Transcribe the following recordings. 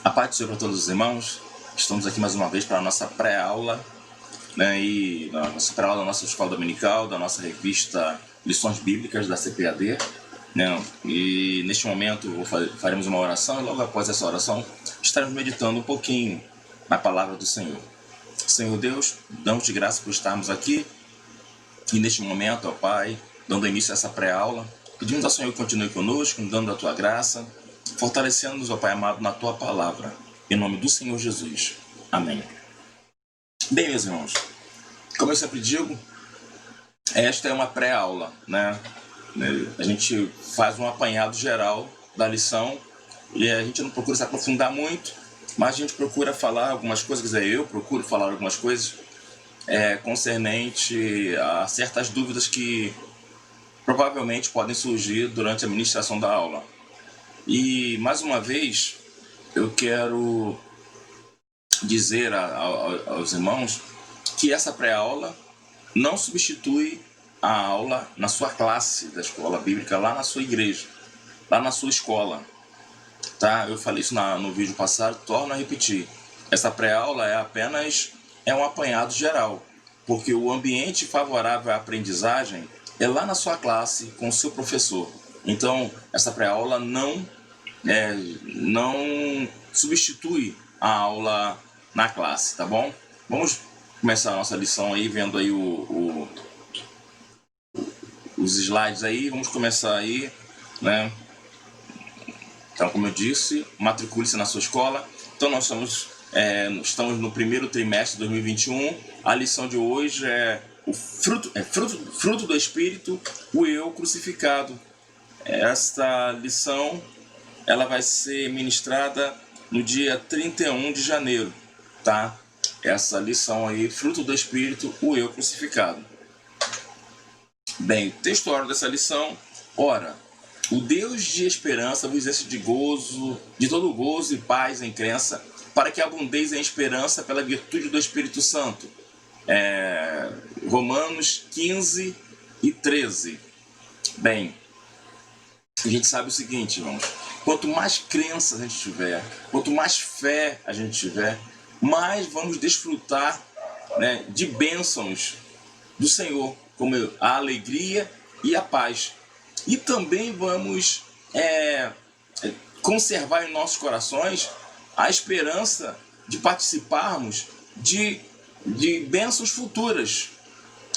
A paz do Senhor para todos os irmãos. Estamos aqui mais uma vez para a nossa pré-aula, né? E a nossa pré-aula da nossa escola dominical, da nossa revista Lições Bíblicas da CPAD, né? E neste momento faremos uma oração e logo após essa oração estaremos meditando um pouquinho na palavra do Senhor. Senhor Deus, damos-te graça por estarmos aqui e neste momento, ó Pai, dando início a essa pré-aula, pedimos ao Senhor que continue conosco, nos dando a tua graça, fortalecendo-nos, ó Pai amado, na tua palavra, em nome do Senhor Jesus. Amém. Bem, meus irmãos, como eu sempre digo, esta é uma pré-aula, né? A gente faz um apanhado geral da lição e a gente não procura se aprofundar muito, mas a gente procura falar algumas coisas, quer dizer, eu procuro falar algumas coisas concernente a certas dúvidas que provavelmente podem surgir durante a ministração da aula. E, mais uma vez, eu quero dizer aos irmãos que essa pré-aula não substitui a aula na sua classe da escola bíblica, lá na sua igreja, lá na sua escola. Tá? Eu falei isso no vídeo passado, torno a repetir. Essa pré-aula é apenas um apanhado geral, porque o ambiente favorável à aprendizagem é lá na sua classe, com o seu professor. Então, essa pré-aula não substitui a aula na classe, tá bom? Vamos começar a nossa lição aí, vendo aí os slides aí. Vamos começar aí, né? Então, como eu disse, matricule-se na sua escola. Então, nós estamos no primeiro trimestre de 2021. A lição de hoje é o fruto do Espírito, o eu crucificado. Esta lição ela vai ser ministrada no dia 31 de janeiro, tá? Essa lição aí, fruto do Espírito, o eu crucificado. Bem, textuário dessa lição: ora, o Deus de esperança vos enche de todo gozo e paz em crença, para que abundeis em esperança pela virtude do Espírito Santo. Romanos 15 e 13. Bem, a gente sabe o seguinte, irmãos: quanto mais crença a gente tiver, quanto mais fé a gente tiver, mais vamos desfrutar, né, de bênçãos do Senhor, como a alegria e a paz. E também vamos conservar em nossos corações a esperança de participarmos de bênçãos futuras.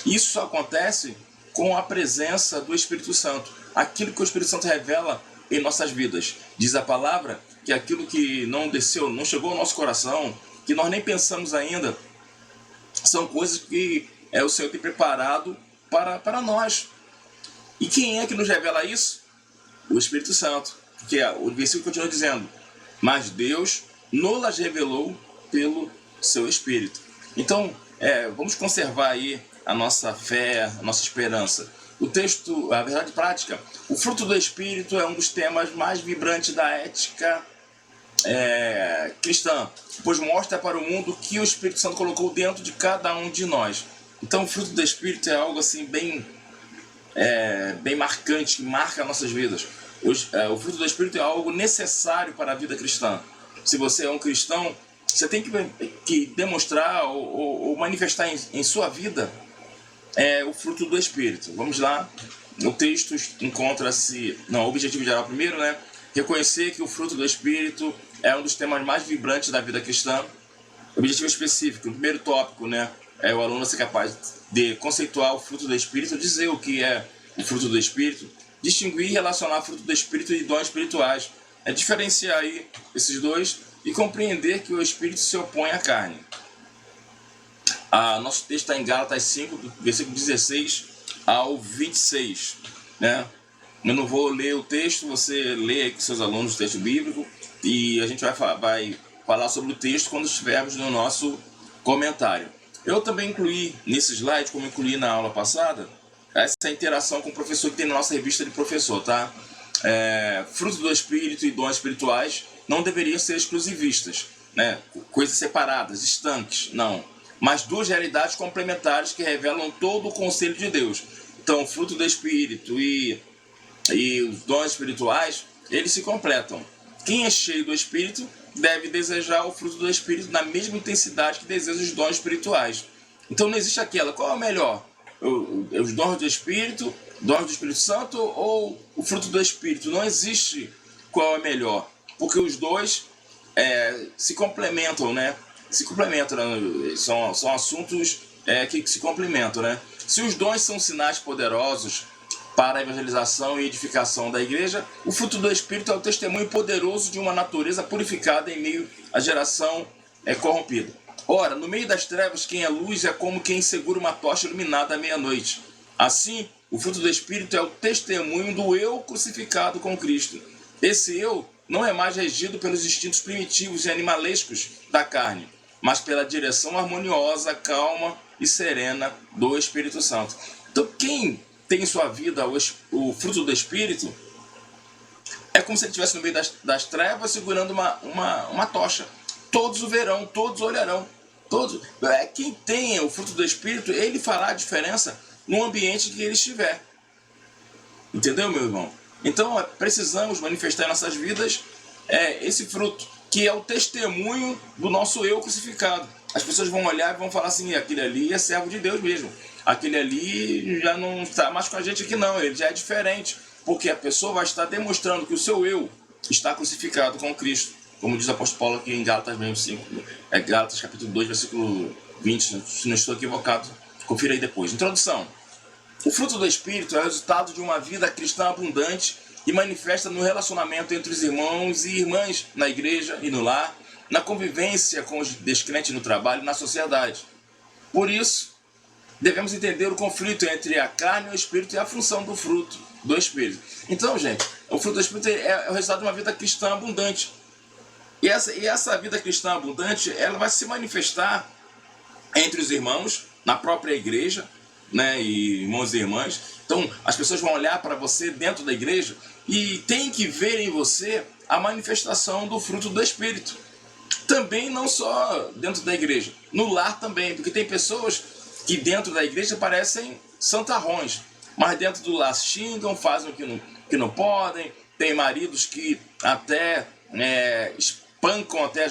Isso só acontece com a presença do Espírito Santo. Aquilo que o Espírito Santo revela em nossas vidas. Diz a palavra que aquilo que não desceu, não chegou ao nosso coração, que nós nem pensamos ainda, são coisas que o Senhor tem preparado para nós. E quem é que nos revela isso? O Espírito Santo. Porque o versículo continua dizendo: mas Deus nos revelou pelo seu Espírito. Então, vamos conservar aí a nossa fé, a nossa esperança. O texto, a verdade prática: o fruto do Espírito é um dos temas mais vibrantes da ética cristã, pois mostra para o mundo que o Espírito Santo colocou dentro de cada um de nós. Então, o fruto do Espírito é algo assim bem marcante, que marca nossas vidas. O fruto do Espírito é algo necessário para a vida cristã. Se você é um cristão, você tem que demonstrar ou manifestar em sua vida o fruto do Espírito. Vamos lá. O texto encontra-se... Não, o objetivo geral primeiro, né? Reconhecer que o fruto do Espírito é um dos temas mais vibrantes da vida cristã. Objetivo específico. O primeiro tópico, né? É o aluno ser capaz de conceituar o fruto do Espírito, dizer o que é o fruto do Espírito, distinguir e relacionar o fruto do Espírito e dons espirituais. Diferenciar aí esses dois e compreender que o Espírito se opõe à carne. Nosso texto está em Gálatas 5, versículo 16 ao 26. Né? Eu não vou ler o texto, você lê aí com seus alunos o texto bíblico e a gente vai falar sobre o texto quando estivermos no nosso comentário. Eu também incluí nesse slide, como incluí na aula passada, essa interação com o professor que tem na nossa revista de professor, tá? Fruto do Espírito e dons espirituais não deveriam ser exclusivistas, né? Coisas separadas, estanques, não. Mas duas realidades complementares que revelam todo o conselho de Deus. Então, o fruto do Espírito e os dons espirituais, eles se completam. quem é cheio do Espírito deve desejar o fruto do Espírito na mesma intensidade que deseja os dons espirituais. Então não existe aquela, qual é o melhor? Os dons do Espírito Santo ou o fruto do Espírito? Não existe qual é melhor, porque os dois se complementam, né? Se complementam, né? São assuntos que se complementam, né? Se os dons são sinais poderosos para a evangelização e edificação da igreja, o fruto do Espírito é o testemunho poderoso de uma natureza purificada em meio à geração corrompida. Ora, no meio das trevas, quem é luz é como quem segura uma tocha iluminada à meia-noite. Assim, o fruto do Espírito é o testemunho do eu crucificado com Cristo. Esse eu não é mais regido pelos instintos primitivos e animalescos da carne, mas pela direção harmoniosa, calma e serena do Espírito Santo. Então, quem tem em sua vida o fruto do Espírito é como se ele estivesse no meio das trevas segurando uma tocha. Todos o verão, todos olharão. Todos. Quem tem o fruto do Espírito, ele fará a diferença no ambiente que ele estiver. Entendeu, meu irmão? Então, precisamos manifestar em nossas vidas esse fruto, que é o testemunho do nosso eu crucificado. As pessoas vão olhar e vão falar assim, aquele ali é servo de Deus mesmo. Aquele ali já não está mais com a gente aqui não, ele já é diferente. Porque a pessoa vai estar demonstrando que o seu eu está crucificado com Cristo. Como diz o apóstolo Paulo aqui em Gálatas mesmo 5. Gálatas capítulo 2, versículo 20, se não estou equivocado. Confira aí depois. Introdução. O fruto do Espírito é o resultado de uma vida cristã abundante e manifesta no relacionamento entre os irmãos e irmãs na igreja e no lar, na convivência com os descrentes no trabalho e na sociedade. Por isso, devemos entender o conflito entre a carne e o Espírito e a função do fruto do Espírito. Então, gente, o fruto do Espírito é o resultado de uma vida cristã abundante. E essa vida cristã abundante, ela vai se manifestar entre os irmãos, na própria igreja, né, e irmãos e irmãs. Então, as pessoas vão olhar para você dentro da igreja e tem que ver em você a manifestação do fruto do Espírito. Também não só dentro da igreja, no lar também, porque tem pessoas que dentro da igreja parecem santarrões, mas dentro do lar xingam, fazem o que não podem. Tem maridos que até espancam até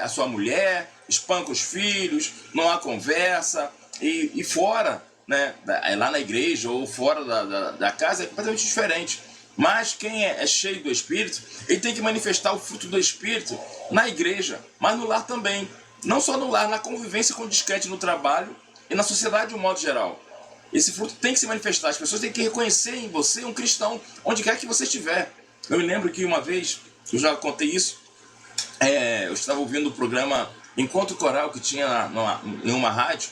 a sua mulher, espancam os filhos, não há conversa, e fora, né, lá na igreja ou fora da casa é completamente diferente. Mas quem é cheio do Espírito, ele tem que manifestar o fruto do Espírito na igreja, mas no lar também. Não só no lar, na convivência com o descrente no trabalho e na sociedade de um modo geral. Esse fruto tem que se manifestar. As pessoas têm que reconhecer em você um cristão, onde quer que você estiver. Eu me lembro que uma vez, eu já contei isso, eu estava ouvindo o programa Encontro Coral, que tinha em uma rádio.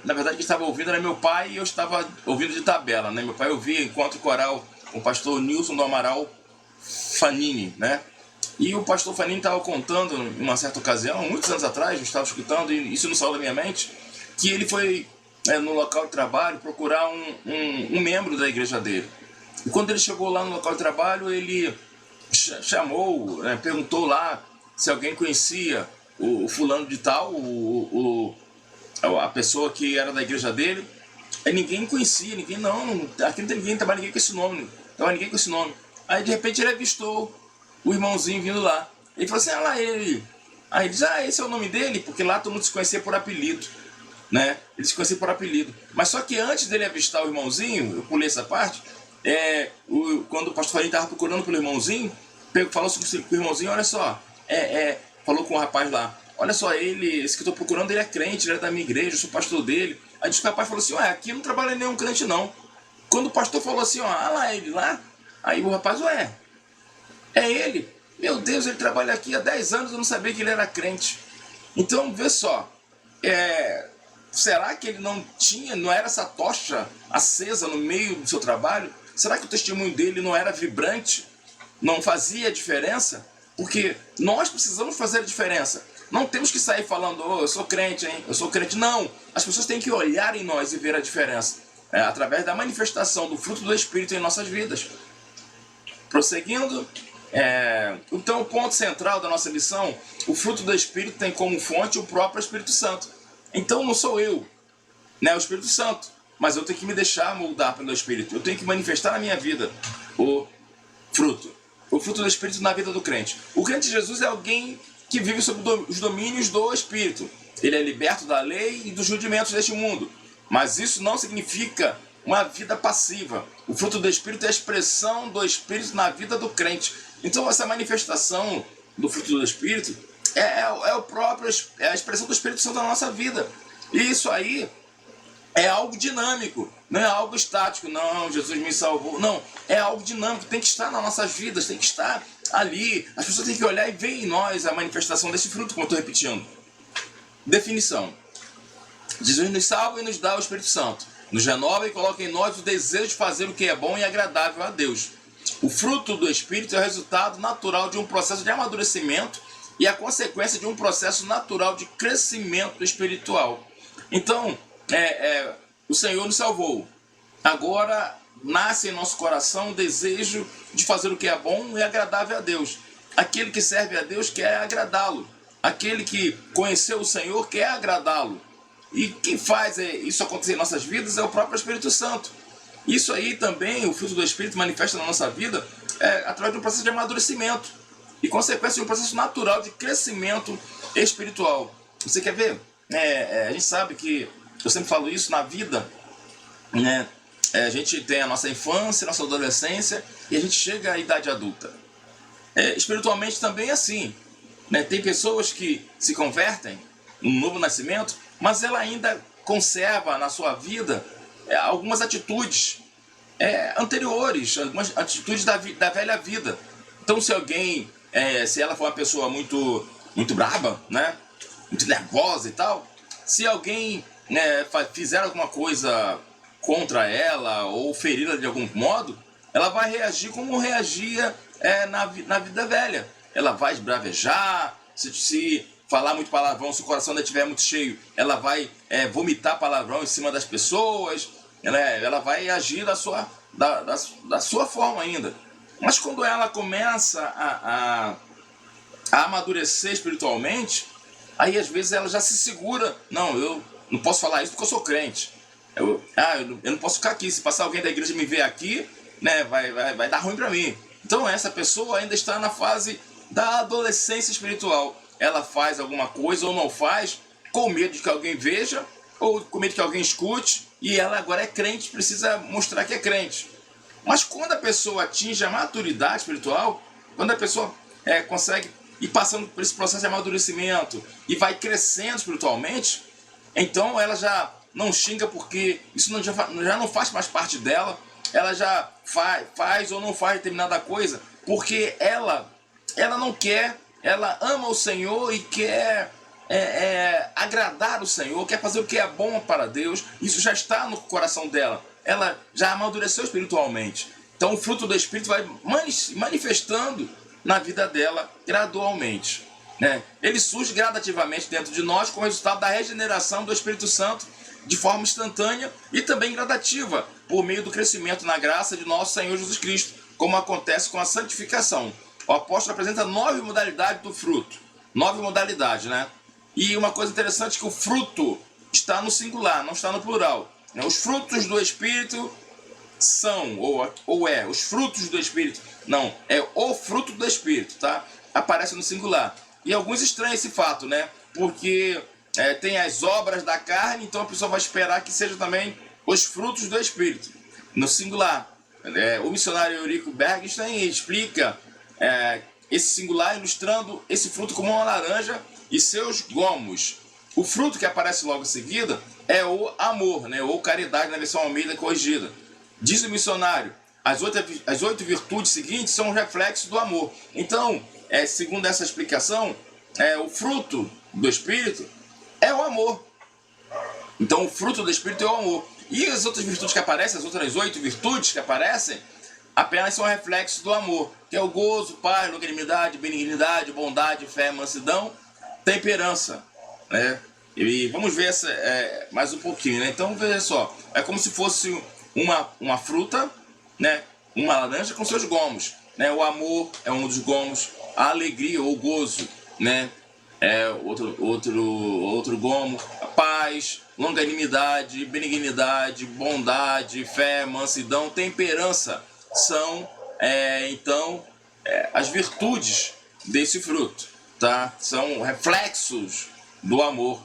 Na verdade, quem estava ouvindo era meu pai e eu estava ouvindo de tabela, né? Meu pai ouvia Encontro Coral com o pastor Nilson do Amaral Fanini, né? E o pastor Fanini estava contando, em uma certa ocasião, muitos anos atrás, eu estava escutando, e isso não saiu da minha mente, que ele foi no local de trabalho procurar um membro da igreja dele. E quando ele chegou lá no local de trabalho, ele chamou, perguntou lá se alguém conhecia o fulano de tal, a pessoa que era da igreja dele. Aí ninguém conhecia, aqui não tem ninguém, trabalha ninguém com esse nome, ninguém com esse nome. Aí de repente ele avistou o irmãozinho vindo lá. Ele falou assim, lá ele. Aí ele diz, esse é o nome dele, porque lá todo mundo se conhecia por apelido, né? Ele se conhecia por apelido. Mas só que antes dele avistar o irmãozinho, eu pulei essa parte, quando o pastor Farinha estava procurando pelo irmãozinho, falou assim com o irmãozinho, olha só, falou com o rapaz lá, olha só, esse que eu estou procurando, ele é crente, ele é da minha igreja, eu sou pastor dele. Aí o rapaz falou assim, aqui não trabalha nenhum crente não. Quando o pastor falou assim, lá ele lá, aí o rapaz, é ele. Meu Deus, ele trabalha aqui há 10 anos, eu não sabia que ele era crente. Então, vê só, será que ele não era essa tocha acesa no meio do seu trabalho? Será que o testemunho dele não era vibrante? Não fazia diferença? Porque nós precisamos fazer a diferença. Não temos que sair falando, eu sou crente, hein? Eu sou crente. Não, as pessoas têm que olhar em nós e ver a diferença. Através da manifestação do fruto do Espírito em nossas vidas. Prosseguindo, então o ponto central da nossa lição, o fruto do Espírito tem como fonte o próprio Espírito Santo. Então não sou eu, né, o Espírito Santo, mas eu tenho que me deixar moldar pelo Espírito. Eu tenho que manifestar na minha vida o fruto. o fruto do Espírito na vida do crente. O crente de Jesus é alguém que vive sob os domínios do Espírito. Ele é liberto da lei e dos rudimentos deste mundo. Mas isso não significa uma vida passiva. O fruto do Espírito é a expressão do Espírito na vida do crente. Então essa manifestação do fruto do Espírito é a expressão do Espírito Santo na nossa vida. E isso aí é algo dinâmico, não é algo estático. Não, Jesus me salvou. Não, é algo dinâmico, tem que estar nas nossas vidas, tem que estar ali. As pessoas têm que olhar e ver em nós a manifestação desse fruto, como eu estou repetindo. Definição. Jesus nos salva e nos dá o Espírito Santo. Nos renova e coloca em nós o desejo de fazer o que é bom e agradável a Deus. O fruto do Espírito é o resultado natural de um processo de amadurecimento e a consequência de um processo natural de crescimento espiritual. Então, o Senhor nos salvou. Agora nasce em nosso coração o desejo de fazer o que é bom e agradável a Deus. Aquele que serve a Deus quer agradá-lo. Aquele que conheceu o Senhor quer agradá-lo. E quem faz isso acontecer em nossas vidas é o próprio Espírito Santo. Isso aí também, o fruto do Espírito manifesta na nossa vida através de um processo de amadurecimento e consequência de um processo natural de crescimento espiritual. Você quer ver? A gente sabe que, eu sempre falo isso, na vida, né? A gente tem a nossa infância, a nossa adolescência e a gente chega à idade adulta. Espiritualmente também é assim, né? Tem pessoas que se convertem no novo nascimento, mas ela ainda conserva na sua vida algumas atitudes anteriores, algumas atitudes da velha vida. Então, se alguém, se ela for uma pessoa muito, muito braba, né? Muito nervosa e tal, se alguém fizer alguma coisa contra ela ou feri-la de algum modo, ela vai reagir como reagia na vida velha. Ela vai esbravejar, se falar muito palavrão, se o coração ainda estiver muito cheio, ela vai vomitar palavrão em cima das pessoas, ela vai agir da sua forma ainda. Mas quando ela começa a amadurecer espiritualmente, aí às vezes ela já se segura. Não, eu não posso falar isso porque eu sou crente. Eu não posso ficar aqui. Se passar alguém da igreja me ver aqui, né, vai dar ruim para mim. Então essa pessoa ainda está na fase da adolescência espiritual. Ela faz alguma coisa ou não faz com medo de que alguém veja ou com medo de que alguém escute, e ela agora é crente, precisa mostrar que é crente. Mas quando a pessoa atinge a maturidade espiritual, quando a pessoa consegue ir passando por esse processo de amadurecimento e vai crescendo espiritualmente, então ela já não xinga porque isso já não faz mais parte dela. Ela já faz ou não faz determinada coisa porque ela não quer, ela ama o Senhor e quer agradar o Senhor, quer fazer o que é bom para Deus. Isso já está no coração dela. Ela já amadureceu espiritualmente. Então o fruto do Espírito vai manifestando na vida dela gradualmente, né? Ele surge gradativamente dentro de nós como resultado da regeneração do Espírito Santo de forma instantânea e também gradativa por meio do crescimento na graça de nosso Senhor Jesus Cristo, como acontece com a santificação. O apóstolo apresenta 9 modalidades do fruto. 9 modalidades, né? E uma coisa interessante é que o fruto está no singular, não está no plural. Os frutos do Espírito são, os frutos do Espírito. Não, é o fruto do Espírito, tá? Aparece no singular. E alguns estranham esse fato, né? Porque tem as obras da carne, então a pessoa vai esperar que sejam também os frutos do Espírito, no singular. O missionário Eurico Bergstein explica esse singular ilustrando esse fruto como uma laranja e seus gomos. O fruto que aparece logo em seguida é o amor, né? Ou caridade na versão Almeida corrigida. Diz o missionário, as 8 virtudes seguintes são um reflexo do amor. Então, segundo essa explicação, o fruto do Espírito é o amor. Então, o fruto do Espírito é o amor. E as outras virtudes que aparecem, as outras 8 virtudes que aparecem, apenas são reflexos do amor, que é o gozo, paz, longanimidade, benignidade, bondade, fé, mansidão, temperança, né? E vamos ver mais um pouquinho, né? Então, veja só, é como se fosse uma fruta, né? Uma laranja com seus gomos, né? O amor é um dos gomos, a alegria ou gozo, né? Outro gomo, a paz, longanimidade, benignidade, bondade, fé, mansidão, temperança são, as virtudes desse fruto, tá? São reflexos do amor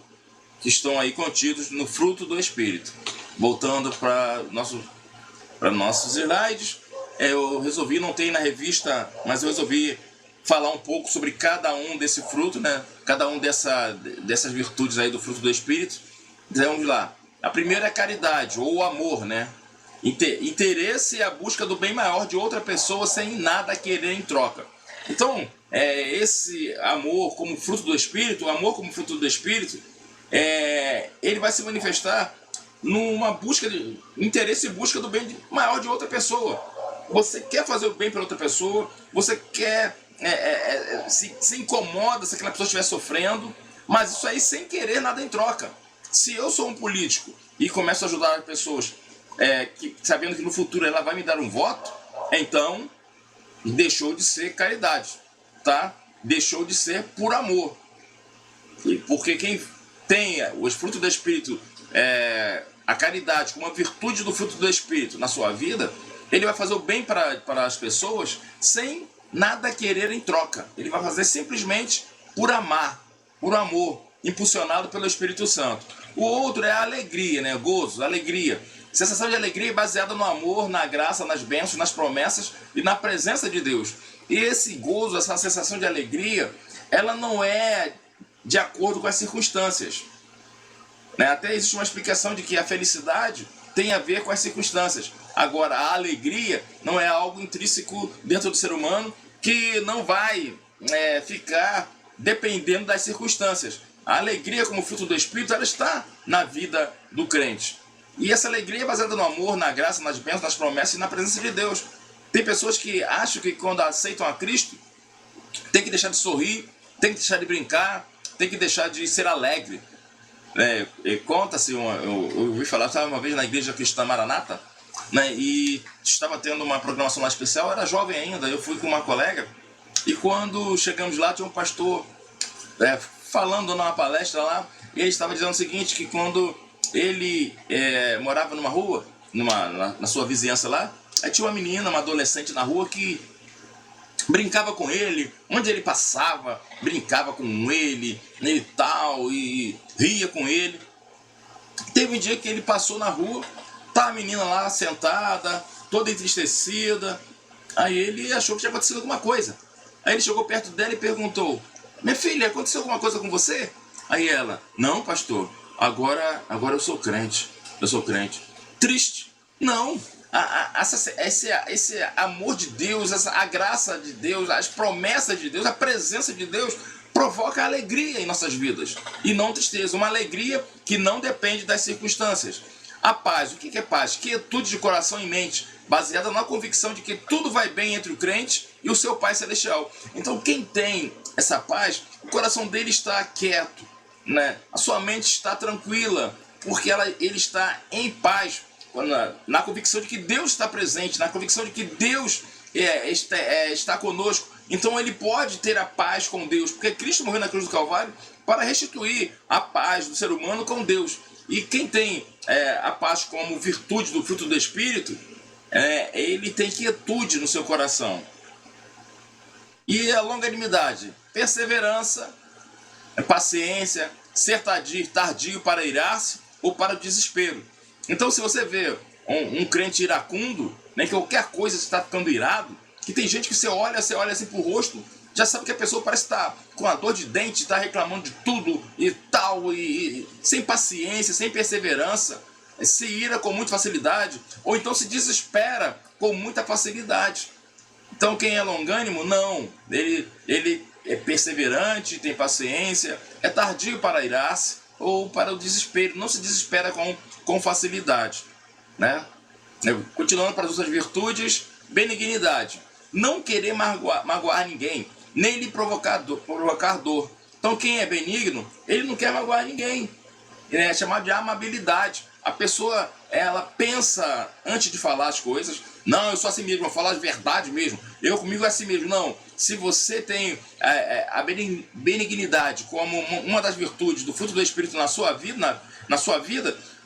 que estão aí contidos no fruto do Espírito. Voltando para nossos slides, eu resolvi, não tem na revista, mas eu resolvi falar um pouco sobre cada um desse fruto, né? Cada um dessas virtudes aí do fruto do Espírito. Então, vamos lá. A primeira é a caridade, ou o amor, né? Interesse e a busca do bem maior de outra pessoa sem nada querer em troca. Então, esse amor como fruto do Espírito, o amor como fruto do Espírito, ele vai se manifestar numa busca de interesse e busca do bem maior de outra pessoa. Você quer fazer o bem para outra pessoa, você quer se incomoda se aquela pessoa estiver sofrendo, mas isso aí sem querer nada em troca. Se eu sou um político e começo a ajudar as pessoas, sabendo que no futuro ela vai me dar um voto, então deixou de ser caridade, tá? Deixou de ser por amor. Porque quem tem os frutos do Espírito, a caridade como uma virtude do fruto do Espírito na sua vida, ele vai fazer o bem para as pessoas sem nada querer em troca. Ele vai fazer simplesmente por amar, por amor, impulsionado pelo Espírito Santo. O outro é a alegria, né? Gozo, alegria. Sensação de alegria baseada no amor, na graça, nas bênçãos, nas promessas e na presença de Deus. E esse gozo, essa sensação de alegria, ela não é de acordo com as circunstâncias. Né? Até existe uma explicação de que a felicidade tem a ver com as circunstâncias. Agora, a alegria não é algo intrínseco dentro do ser humano que não vai ficar dependendo das circunstâncias. A alegria como fruto do Espírito, ela está na vida do crente. E essa alegria é baseada no amor, na graça, nas bênçãos, nas promessas e na presença de Deus. Tem pessoas que acham que quando aceitam a Cristo, tem que deixar de sorrir, tem que deixar de brincar, tem que deixar de ser alegre. Conta-se, eu ouvi falar, eu estava uma vez na igreja cristã Maranata, né, e estava tendo uma programação lá especial, eu era jovem ainda, eu fui com uma colega, e quando chegamos lá tinha um pastor falando numa palestra lá, e ele estava dizendo o seguinte, que quando ele morava numa rua, na sua vizinhança lá, aí tinha uma menina, uma adolescente na rua que brincava com ele, onde ele passava, brincava com ele e tal, e ria com ele. Teve um dia que ele passou na rua, tá a menina lá sentada, toda entristecida, aí ele achou que tinha acontecido alguma coisa. Aí ele chegou perto dela e perguntou: minha filha, aconteceu alguma coisa com você? Aí ela: não, pastor, agora eu sou crente, Triste? Não. Esse amor de Deus, a graça de Deus, as promessas de Deus, a presença de Deus provoca alegria em nossas vidas e não tristeza. Uma alegria que não depende das circunstâncias. A paz, o que é paz? Quietude de coração e mente, baseada na convicção de que tudo vai bem entre o crente e o seu Pai Celestial. Então quem tem essa paz, o coração dele está quieto, né? A sua mente está tranquila, porque ele está em paz, na convicção de que Deus está presente, na convicção de que Deus está conosco. Então ele pode ter a paz com Deus, porque Cristo morreu na cruz do Calvário para restituir a paz do ser humano com Deus. E quem tem a paz como virtude do fruto do Espírito, ele tem quietude no seu coração. E a longanimidade, perseverança, paciência, ser tardio para irar-se ou para o desespero. Então, se você vê um crente iracundo, né, que qualquer coisa você está ficando irado, que tem gente que você olha assim pro rosto, já sabe que a pessoa parece estar com a dor de dente, está reclamando de tudo e tal, e sem paciência, sem perseverança, se ira com muita facilidade, ou então se desespera com muita facilidade. Então, quem é longânimo, não, ele é perseverante, tem paciência, é tardio para irar-se ou para o desespero, não se desespera com facilidade, né? Continuando para as outras virtudes, benignidade, não querer magoar ninguém, nem lhe provocar dor. Então quem é benigno, ele não quer magoar ninguém, é chamado de amabilidade. A pessoa, ela pensa antes de falar as coisas. Não, eu sou assim mesmo, eu falo a verdade mesmo, eu comigo é assim mesmo. Não, se você tem a benignidade como uma das virtudes do fruto do Espírito na sua vida,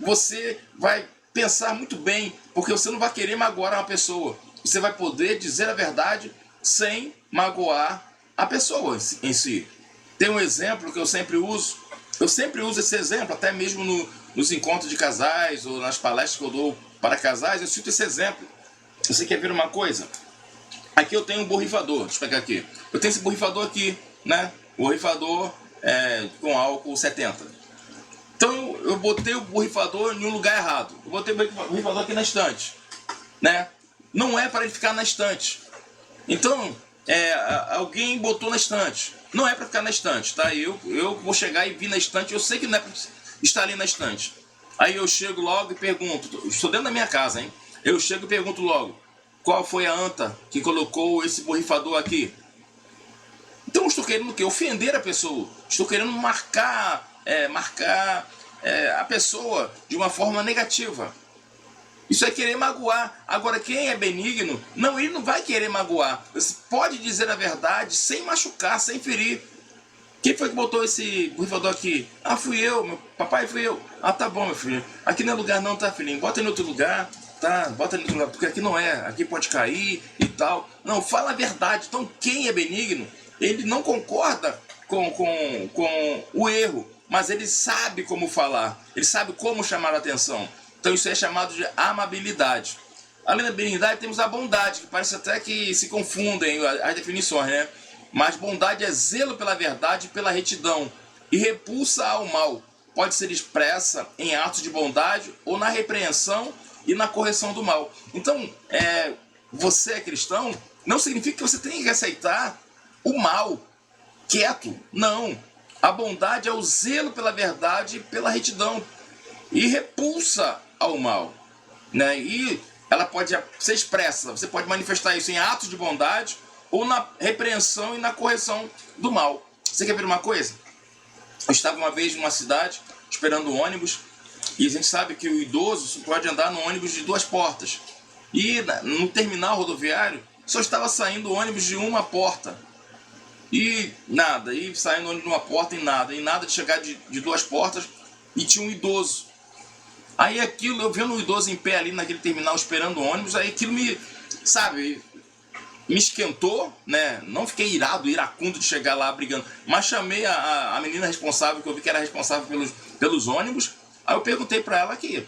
você vai pensar muito bem, porque você não vai querer magoar uma pessoa. Você vai poder dizer a verdade sem magoar a pessoa em si. Tem um exemplo que eu sempre uso esse exemplo, até mesmo nos encontros de casais ou nas palestras que eu dou para casais, eu cito esse exemplo. Você quer ver uma coisa? Aqui eu tenho um borrifador, deixa eu pegar aqui. Eu tenho esse borrifador aqui, né? Borrifador com álcool 70. Então eu botei o borrifador em um lugar errado. Eu botei o borrifador aqui na estante, né? Não é para ele ficar na estante. Então, alguém botou na estante. Não é para ficar na estante, tá? Eu vou chegar e vir na estante, eu sei que não é para estar ali na estante. Aí eu chego logo e pergunto, estou dentro da minha casa, hein? Eu chego e pergunto logo, qual foi a anta que colocou esse borrifador aqui? Então eu estou querendo o quê? Ofender a pessoa. Estou querendo marcar a pessoa de uma forma negativa. Isso é querer magoar. Agora, quem é benigno, ele não vai querer magoar. Você pode dizer a verdade sem machucar, sem ferir. Quem foi que botou esse borrifador aqui? Ah, fui eu, meu papai, fui eu. Ah, tá bom, meu filho. Aqui não é lugar não, tá, filhinho? Bota em outro lugar, tá? Bota em outro lugar, porque aqui não é. Aqui pode cair e tal. Não, fala a verdade. Então, quem é benigno, ele não concorda com o erro, mas ele sabe como falar. Ele sabe como chamar a atenção. Então isso é chamado de amabilidade. Além da benignidade, temos a bondade, que parece até que se confundem as definições, né? Mas bondade é zelo pela verdade e pela retidão, e repulsa ao mal. Pode ser expressa em atos de bondade ou na repreensão e na correção do mal. Então, você é cristão, não significa que você tem que aceitar o mal quieto. Não. A bondade é o zelo pela verdade e pela retidão, e repulsa ao mal, né? E ela pode ser expressa, você pode manifestar isso em atos de bondade ou na repreensão e na correção do mal. Você quer ver uma coisa? Eu estava uma vez numa cidade esperando o ônibus, e a gente sabe que o idoso pode andar no ônibus de 2 portas, e no terminal rodoviário só estava saindo o ônibus de uma porta, e nada, e saindo o ônibus de uma porta e nada de chegar de 2 portas, e tinha um idoso. Aí aquilo, eu vendo um idoso em pé ali naquele terminal esperando o ônibus, aí aquilo me esquentou, né? Não fiquei iracundo de chegar lá brigando, mas chamei a menina responsável, que eu vi que era responsável pelos ônibus. Aí eu perguntei para ela aqui,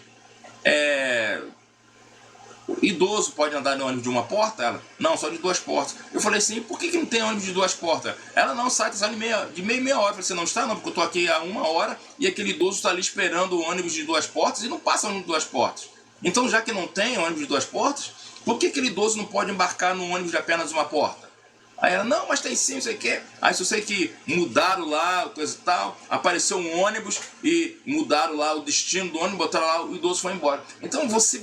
o idoso pode andar no ônibus de uma porta? Ela, não, só de 2 portas. Eu falei assim, por que não tem ônibus de 2 portas? Ela, não, sai de meia hora. Eu falei, você não está? Não, porque eu estou aqui há 1 hora e aquele idoso está ali esperando o ônibus de 2 portas e não passa ônibus de 2 portas. Então, já que não tem ônibus de 2 portas, por que aquele idoso não pode embarcar num ônibus de apenas uma porta? Aí ela, não, mas tem sim, não sei o quê. Aí eu sei que mudaram lá, coisa e tal, apareceu um ônibus e mudaram lá o destino do ônibus, botaram lá, o idoso foi embora. Então, você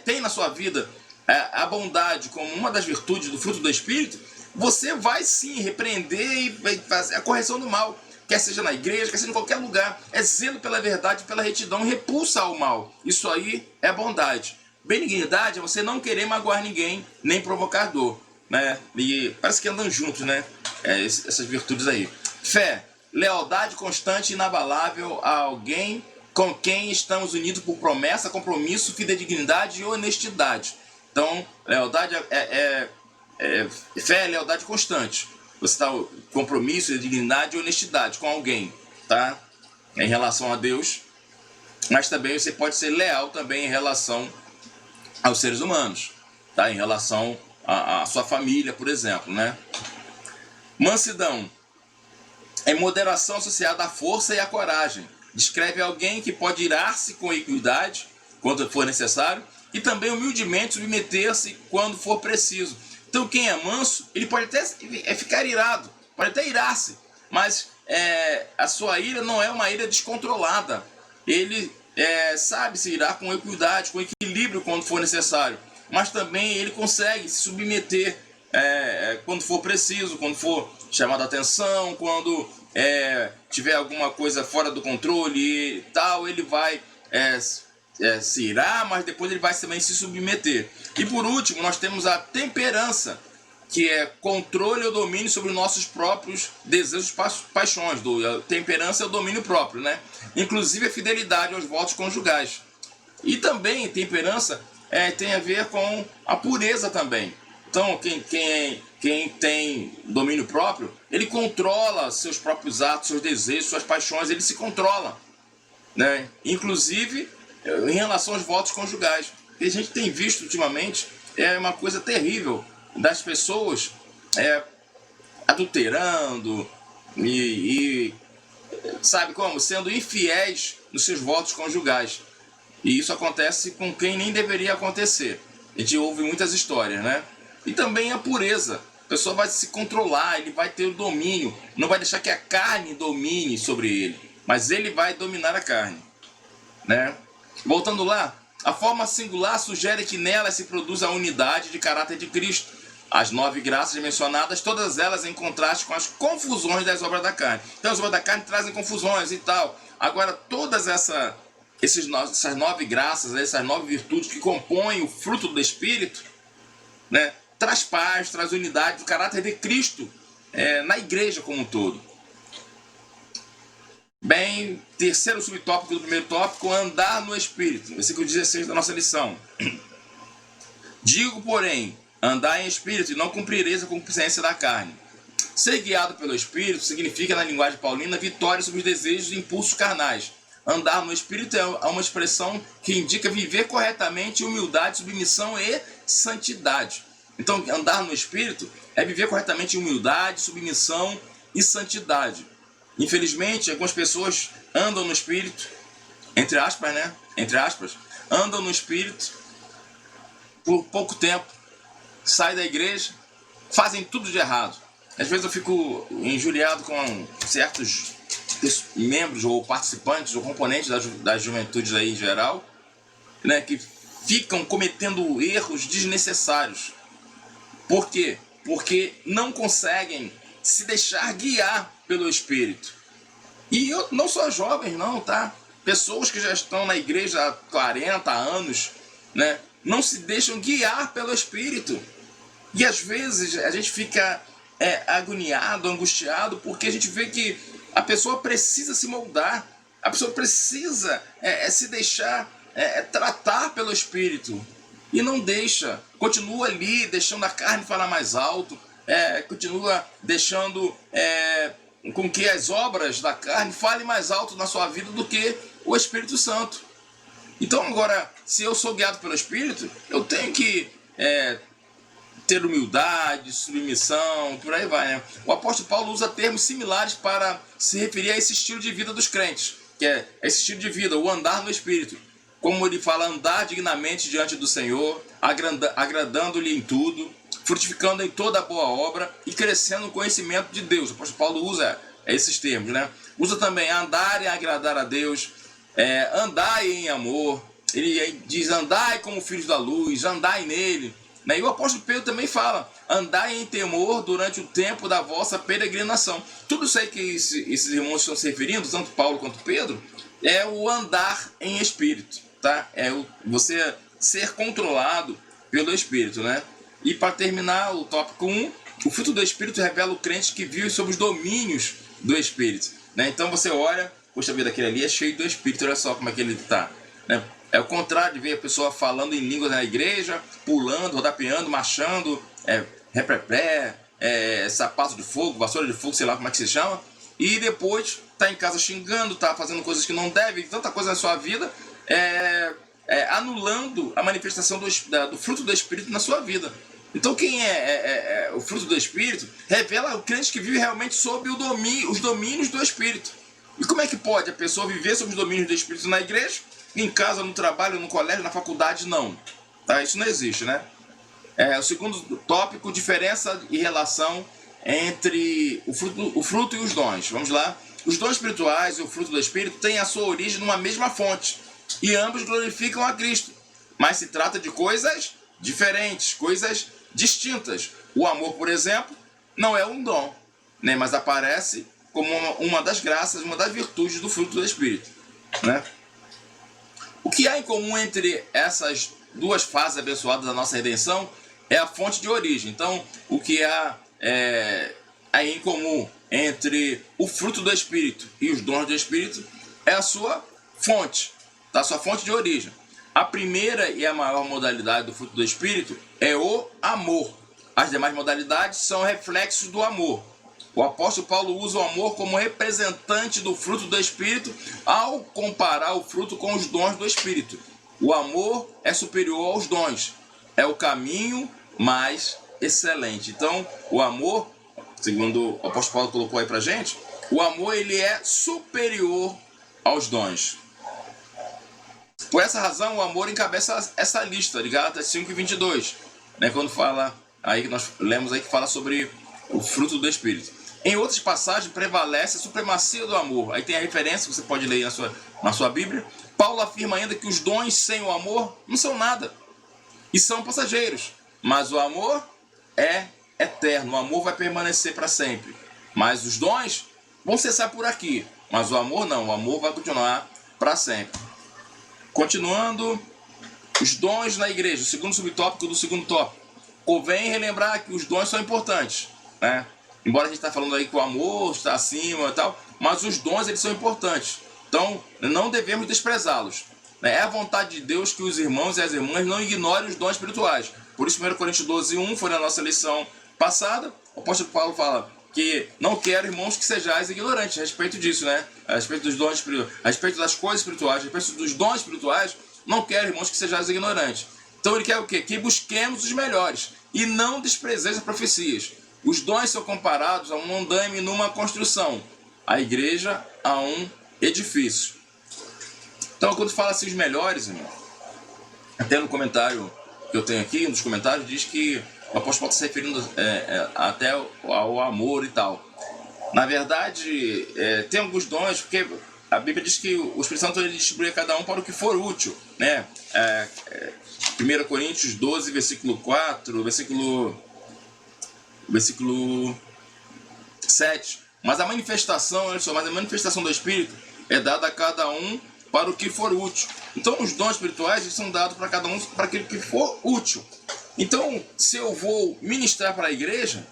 tem na sua vida a bondade como uma das virtudes do fruto do Espírito, você vai sim repreender e vai fazer a correção do mal, quer seja na igreja, quer seja em qualquer lugar. É zelo pela verdade, pela retidão, repulsa ao mal. Isso aí é bondade. Benignidade é você não querer magoar ninguém, nem provocar dor, né? E parece que andam juntos, né? Essas virtudes aí. Fé, lealdade constante e inabalável a alguém com quem estamos unidos por promessa, compromisso, fidedignidade e honestidade. Então, lealdade fé é lealdade constante. Você está compromisso, dignidade e honestidade com alguém, tá? Em relação a Deus, mas também você pode ser leal também em relação aos seres humanos, tá? Em relação à sua família, por exemplo, né? Mansidão é moderação associada à força e à coragem. Descreve alguém que pode irar-se com equidade quando for necessário e também humildemente submeter-se quando for preciso. Então, quem é manso, ele pode até ficar irado, pode até irar-se, mas a sua ira não é uma ira descontrolada. Ele sabe se irar com equidade, com equilíbrio quando for necessário, mas também ele consegue se submeter quando for preciso, quando for chamado a atenção, quando tiver alguma coisa fora do controle e tal, ele vai se irar, mas depois ele vai também se submeter. E por último, nós temos a temperança, que é controle ou domínio sobre os nossos próprios desejos, paixões. A temperança é o domínio próprio, né? Inclusive a fidelidade aos votos conjugais. E também temperança tem a ver com a pureza também. Então, quem tem domínio próprio, ele controla seus próprios atos, seus desejos, suas paixões, ele se controla, né? Inclusive em relação aos votos conjugais. O que a gente tem visto ultimamente é uma coisa terrível das pessoas adulterando e sabe como? Sendo infiéis nos seus votos conjugais. E isso acontece com quem nem deveria acontecer. A gente ouve muitas histórias, né? E também a pureza. A pessoa vai se controlar, ele vai ter o domínio. Não vai deixar que a carne domine sobre ele, mas ele vai dominar a carne, né? Voltando lá, a forma singular sugere que nela se produz a unidade de caráter de Cristo. As 9 graças mencionadas, todas elas em contraste com as confusões das obras da carne. Então as obras da carne trazem confusões e tal. Agora todas essas 9 graças, essas 9 virtudes que compõem o fruto do Espírito, né, traz paz, traz unidade do caráter de Cristo na igreja como um todo. Bem, terceiro subtópico do primeiro tópico, andar no Espírito. Versículo 16 da nossa lição. Digo, porém, andar em Espírito e não cumprireis a concupiscência da carne. Ser guiado pelo Espírito significa, na linguagem paulina, vitória sobre os desejos e impulsos carnais. Andar no Espírito é uma expressão que indica viver corretamente, humildade, submissão e santidade. Então, andar no Espírito é viver corretamente em humildade, submissão e santidade. Infelizmente, algumas pessoas andam no Espírito, entre aspas, né? Entre aspas, andam no Espírito por pouco tempo, saem da igreja, fazem tudo de errado. Às vezes eu fico injuriado com certos membros ou participantes ou componentes das juventudes aí em geral, né, que ficam cometendo erros desnecessários. Por quê? Porque não conseguem se deixar guiar pelo Espírito. E eu não só jovens não, tá? Pessoas que já estão na igreja há 40 anos, né, não se deixam guiar pelo Espírito. E às vezes a gente fica agoniado, angustiado, porque a gente vê que a pessoa precisa se moldar, a pessoa precisa se deixar tratar pelo Espírito. E não deixa, continua ali, deixando a carne falar mais alto, continua deixando com que as obras da carne falem mais alto na sua vida do que o Espírito Santo. Então agora, se eu sou guiado pelo Espírito, eu tenho que ter humildade, submissão, por aí vai, né? O apóstolo Paulo usa termos similares para se referir a esse estilo de vida dos crentes, que é esse estilo de vida, o andar no Espírito. Como ele fala, andar dignamente diante do Senhor, agradando-lhe em tudo, frutificando em toda boa obra e crescendo no conhecimento de Deus. O apóstolo Paulo usa esses termos, né? Usa também andar e agradar a Deus, andai em amor. Ele diz, andai como filhos da luz, andai nele. E o apóstolo Pedro também fala, andai em temor durante o tempo da vossa peregrinação. Tudo isso aí que esses irmãos estão se referindo, tanto Paulo quanto Pedro, é o andar em espírito, tá? É você ser controlado pelo Espírito, né? E para terminar o tópico 1, o fruto do Espírito revela o crente que vive sob os domínios do Espírito, né? Então você olha, poxa vida, aquele ali é cheio do Espírito, olha só como é que ele está, né? É o contrário de ver a pessoa falando em línguas na igreja, pulando, rodapeando, marchando, repré, sapato de fogo, vassoura de fogo, sei lá como é que se chama, e depois tá em casa xingando, tá fazendo coisas que não deve, tanta coisa na sua vida, anulando a manifestação do fruto do Espírito na sua vida. Então quem o fruto do Espírito revela o crente que vive realmente sob os domínios do Espírito. E como é que pode a pessoa viver sob os domínios do Espírito na igreja, em casa, no trabalho, no colégio, na faculdade? Não, tá? Isso não existe, né? O segundo tópico, diferença e relação entre o fruto e os dons. Vamos lá. Os dons espirituais e o fruto do Espírito têm a sua origem numa mesma fonte e ambos glorificam a Cristo, mas se trata de coisas diferentes, coisas distintas. O amor, por exemplo, não é um dom, né? Mas aparece como uma das graças, uma das virtudes do fruto do Espírito, né? O que há em comum entre essas duas fases abençoadas da nossa redenção é a fonte de origem. Então, o que há em comum entre o fruto do Espírito e os dons do Espírito é a sua fonte, tá? A sua fonte de origem. A primeira e a maior modalidade do fruto do Espírito é o amor. As demais modalidades são reflexos do amor. O apóstolo Paulo usa o amor como representante do fruto do Espírito ao comparar o fruto com os dons do Espírito. O amor é superior aos dons. É o caminho mais excelente. Então, o amor, segundo o apóstolo Paulo colocou aí pra gente, o amor ele é superior aos dons. Por essa razão, o amor encabeça essa lista de Gálatas 5:22, né, quando fala, aí que nós lemos aí que fala sobre o fruto do Espírito. Em outras passagens, prevalece a supremacia do amor. Aí tem a referência, você pode ler na sua Bíblia. Paulo afirma ainda que os dons sem o amor não são nada e são passageiros, mas o amor é eterno, o amor vai permanecer para sempre. Mas os dons vão cessar por aqui, mas o amor não, o amor vai continuar para sempre. Continuando, os dons na igreja, o segundo subtópico do segundo tópico. Convém relembrar que os dons são importantes, né? Embora a gente está falando aí que o amor está acima e tal, mas os dons eles são importantes. Então, não devemos desprezá-los. É a vontade de Deus que os irmãos e as irmãs não ignorem os dons espirituais. Por isso, 1 Coríntios 12:1 foi na nossa lição passada. O apóstolo Paulo fala que não quero, irmãos, que sejais ignorantes a respeito disso, né? A respeito dos dons espirituais, a respeito das coisas espirituais, a respeito dos dons espirituais, não quero, irmãos, que sejais ignorantes. Então ele quer o quê? Que busquemos os melhores e não desprezeis as profecias. Os dons são comparados a um andaime numa construção, a igreja a um edifício. Então, quando fala assim os melhores, irmão, até no comentário que eu tenho aqui, um dos comentários, diz que o apóstolo está se referindo até ao amor e tal. Na verdade, tem alguns dons, porque a Bíblia diz que o Espírito Santo ele distribui a cada um para o que for útil, né? 1 Coríntios 12, versículo 4, versículo 7. Mas a manifestação do Espírito é dada a cada um para o que for útil. Então, os dons espirituais são dados para cada um para aquilo que for útil. Então, se eu vou ministrar para a igreja,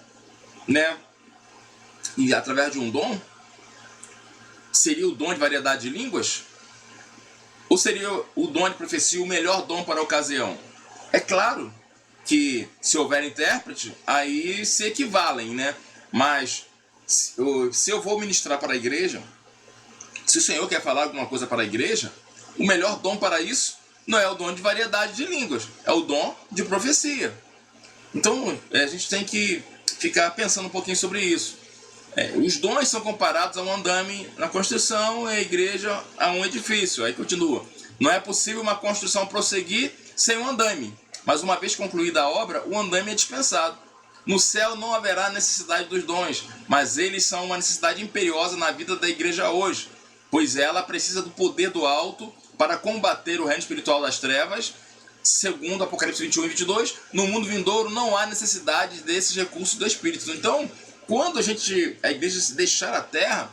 né, e através de um dom, seria o dom de variedade de línguas? Ou seria o dom de profecia o melhor dom para a ocasião? É claro que se houver intérprete, aí se equivalem, né? Mas se eu vou ministrar para a igreja, se o Senhor quer falar alguma coisa para a igreja, o melhor dom para isso não é o dom de variedade de línguas, é o dom de profecia. Então, a gente tem que ficar pensando um pouquinho sobre isso. Os dons são comparados a um andame na construção e a igreja a um edifício. Aí continua. Não é possível uma construção prosseguir sem um andame, mas uma vez concluída a obra, o andame é dispensado. No céu não haverá necessidade dos dons, mas eles são uma necessidade imperiosa na vida da igreja hoje, pois ela precisa do poder do alto para combater o reino espiritual das trevas. Segundo Apocalipse 21:22, no mundo vindouro não há necessidade desses recursos do Espírito. Então, quando a igreja se deixar a terra,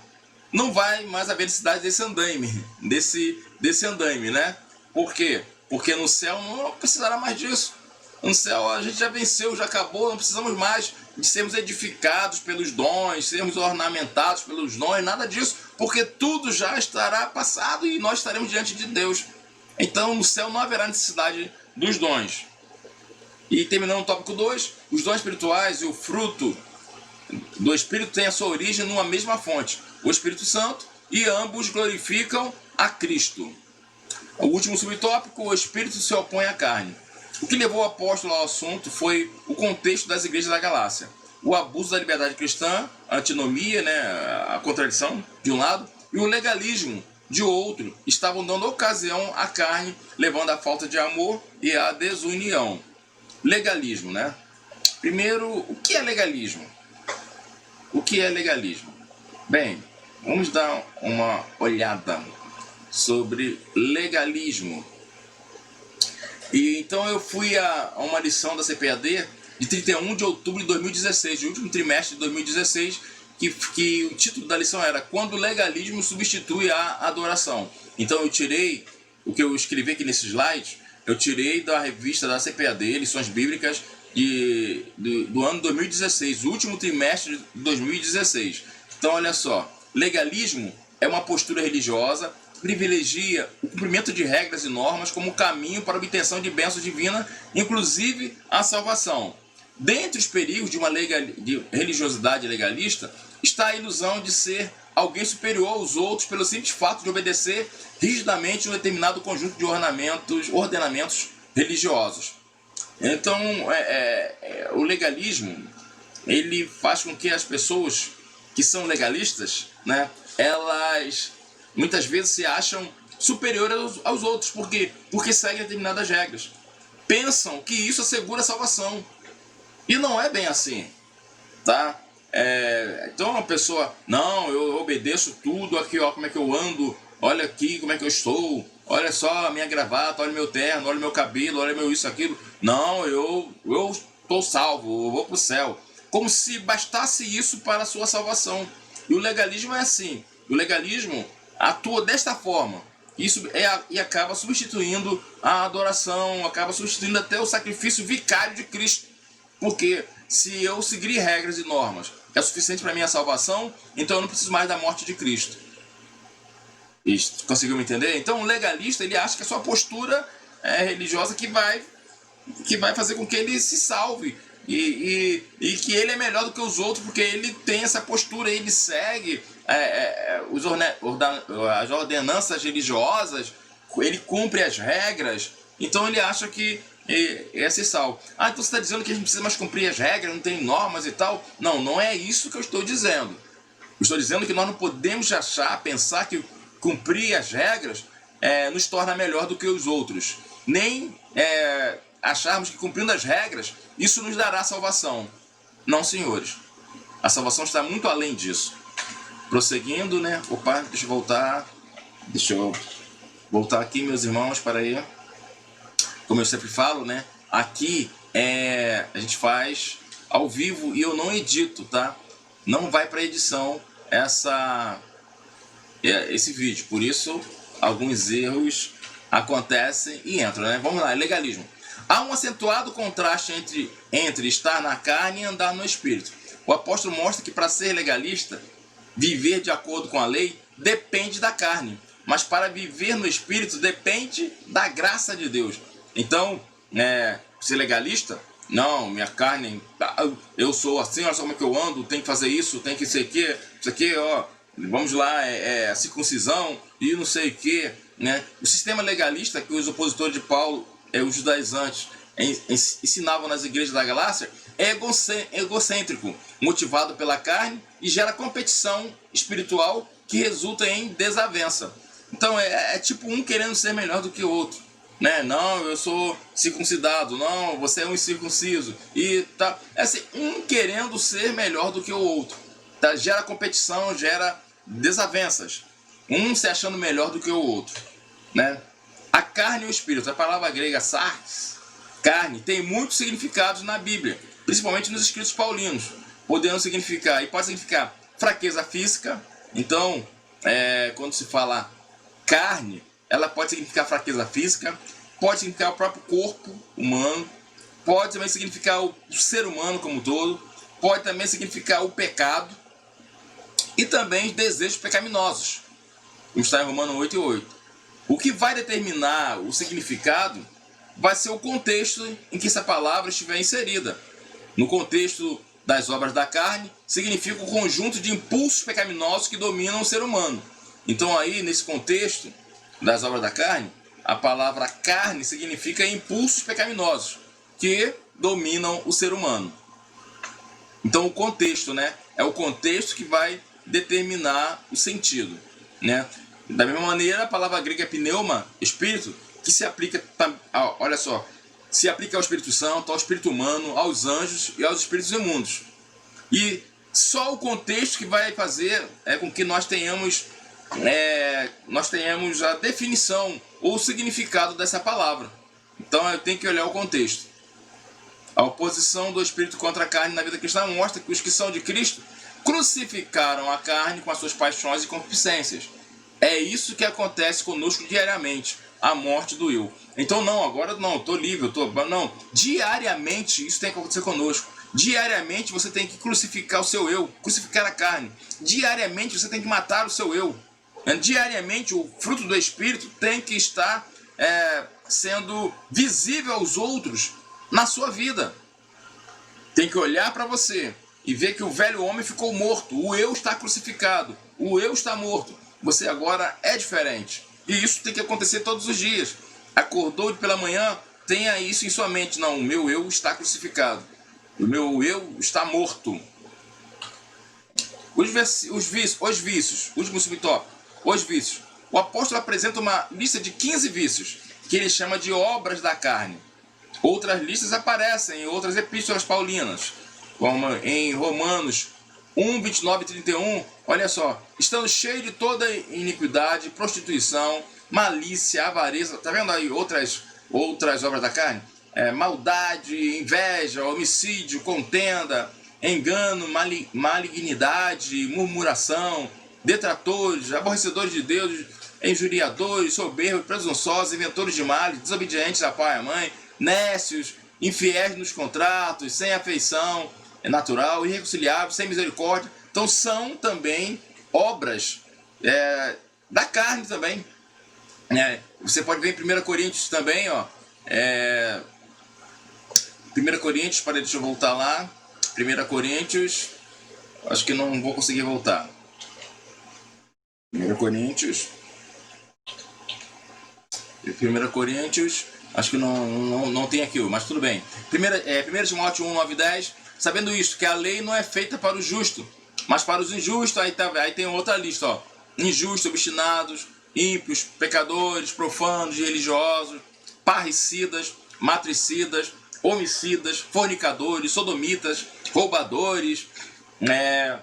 não vai mais haver necessidade desse andaime, desse andaime, né? Por quê? Porque no céu não precisará mais disso. No céu a gente já venceu, já acabou, não precisamos mais de sermos edificados pelos dons, sermos ornamentados pelos dons, nada disso, porque tudo já estará passado e nós estaremos diante de Deus. Então no céu não haverá necessidade dos dons. E terminando o tópico 2, os dons espirituais e o fruto do Espírito têm a sua origem numa mesma fonte, o Espírito Santo, e ambos glorificam a Cristo. O último subtópico, o Espírito se opõe à carne. O que levou o apóstolo ao assunto foi o contexto das igrejas da Galácia. O abuso da liberdade cristã, a antinomia, né, a contradição, de um lado, e o legalismo, de outro, estavam dando ocasião à carne, levando à falta de amor e à desunião. Legalismo, né? Primeiro, o que é legalismo? O que é legalismo? Bem, vamos dar uma olhada sobre legalismo. E então eu fui a uma lição da CPAD de 31 de outubro de 2016, de último trimestre de 2016, que o título da lição era Quando o legalismo substitui a adoração. Então eu tirei, o que eu escrevi aqui nesse slide, eu tirei da revista da CPAD, Lições Bíblicas, do ano 2016, o último trimestre de 2016. Então olha só, legalismo é uma postura religiosa que privilegia o cumprimento de regras e normas como caminho para a obtenção de bênção divina, inclusive a salvação. dentre os perigos de uma de religiosidade legalista está a ilusão de ser alguém superior aos outros pelo simples fato de obedecer rigidamente um determinado conjunto de ordenamentos religiosos. Então, o legalismo, ele faz com que as pessoas que são legalistas, né, elas muitas vezes se acham superiores aos outros, porque seguem determinadas regras. Pensam que isso assegura a salvação. E não é bem assim, tá? Então a pessoa, não, eu obedeço tudo, aqui ó, como é que eu ando, olha aqui como é que eu estou, olha só a minha gravata, olha meu terno, olha meu cabelo, olha meu isso, aquilo. Não, eu estou salvo, eu vou para o céu. Como se bastasse isso para a sua salvação. E o legalismo é assim, o legalismo atua desta forma. Isso e acaba substituindo a adoração, acaba substituindo até o sacrifício vicário de Cristo. Porque se eu seguir regras e normas é suficiente para minha salvação, então eu não preciso mais da morte de Cristo. Conseguiu me entender? Então o legalista, ele acha que a sua postura religiosa que vai fazer com que ele se salve. E que ele é melhor do que os outros porque ele tem essa postura, ele segue as ordenanças religiosas, ele cumpre as regras, então ele acha que é ser salvo. Então você está dizendo que a gente precisa mais cumprir as regras, não tem normas e tal? Não, não é isso que eu estou dizendo. Eu estou dizendo que nós não podemos pensar que cumprir as regras nos torna melhor do que os outros. Nem acharmos que cumprindo as regras, isso nos dará salvação. Não, senhores. A salvação está muito além disso. Prosseguindo, né? Opa, deixa eu voltar aqui, meus irmãos, para aí. Como eu sempre falo, né? Aqui a gente faz ao vivo e eu não edito, tá? Não vai para edição esse vídeo. Por isso, alguns erros acontecem e entram, né? Vamos lá, legalismo. Há um acentuado contraste entre estar na carne e andar no espírito. O apóstolo mostra que para ser legalista, viver de acordo com a lei depende da carne, mas para viver no espírito depende da graça de Deus. Então, ser legalista, não, minha carne, eu sou assim, olha só como é que eu ando, tem que fazer isso, tem que ser isso aqui, ó, vamos lá, a circuncisão e não sei o que, né? O sistema legalista que os opositores de Paulo, os judaizantes, ensinavam nas igrejas da Galácia, é egocêntrico, motivado pela carne e gera competição espiritual que resulta em desavença. Então é tipo um querendo ser melhor do que o outro, né? Não, eu sou circuncidado, não, você é um incircunciso, e tá, assim, um querendo ser melhor do que o outro, tá? Gera competição, gera desavenças, um se achando melhor do que o outro, né? A carne e o espírito, a palavra grega sarx, carne, tem muitos significados na Bíblia, principalmente nos escritos paulinos, podendo significar, e pode significar fraqueza física. Então, quando se fala carne, ela pode significar fraqueza física, pode significar o próprio corpo humano, pode também significar o ser humano como um todo, pode também significar o pecado e também os desejos pecaminosos, como está em Romanos 8:8. O que vai determinar o significado vai ser o contexto em que essa palavra estiver inserida. No contexto das obras da carne, significa o conjunto de impulsos pecaminosos que dominam o ser humano. Então aí, nesse contexto das obras da carne, a palavra carne significa impulsos pecaminosos que dominam o ser humano. Então o contexto, né? É o contexto que vai determinar o sentido, né? Da mesma maneira, a palavra grega é pneuma, espírito, que se aplica, olha só, se aplica ao Espírito Santo, ao Espírito humano, aos anjos e aos espíritos imundos. E só o contexto que vai fazer com que nós tenhamos a definição ou o significado dessa palavra. Então eu tenho que olhar o contexto. A oposição do Espírito contra a carne na vida cristã mostra que os que são de Cristo crucificaram a carne com as suas paixões e concupiscências. É isso que acontece conosco diariamente, a morte do eu. Então não, agora não, estou livre, não. Diariamente isso tem que acontecer conosco. Diariamente você tem que crucificar o seu eu, crucificar a carne. Diariamente você tem que matar o seu eu. Diariamente o fruto do Espírito tem que estar sendo visível aos outros na sua vida. tem que olhar para você e ver que o velho homem ficou morto, o eu está crucificado, o eu está morto. Você agora é diferente. E isso tem que acontecer todos os dias. Acordou pela manhã, tenha isso em sua mente. Não, o meu eu está crucificado. O meu eu está morto. Os vícios, último subtópico, os vícios. O apóstolo apresenta uma lista de 15 vícios, que ele chama de obras da carne. Outras listas aparecem em outras epístolas paulinas, como em Romanos 1, 29 e 31. Olha só, estando cheio de toda iniquidade, prostituição, malícia, avareza. Está vendo aí outras obras da carne? Maldade, inveja, homicídio, contenda, engano, malignidade, murmuração, detratores, aborrecedores de Deus, injuriadores, soberbos, presunçosos, inventores de males, desobedientes a pai e a mãe, nécios, infiéis nos contratos, sem afeição natural, irreconciliáveis, sem misericórdia. Então são também obras da carne também. Você pode ver em 1 Coríntios também, ó. 1 Coríntios, deixa eu voltar lá. 1 Coríntios, acho que não vou conseguir voltar. 1 Coríntios, acho que não tem aqui, mas tudo bem. 1 Timóteo 1, 9 e 10, sabendo isto, que a lei não é feita para o justo, mas para os injustos. Aí tem outra lista, ó. Injustos, obstinados, ímpios, pecadores, profanos, religiosos, parricidas, matricidas, homicidas, fornicadores, sodomitas, roubadores,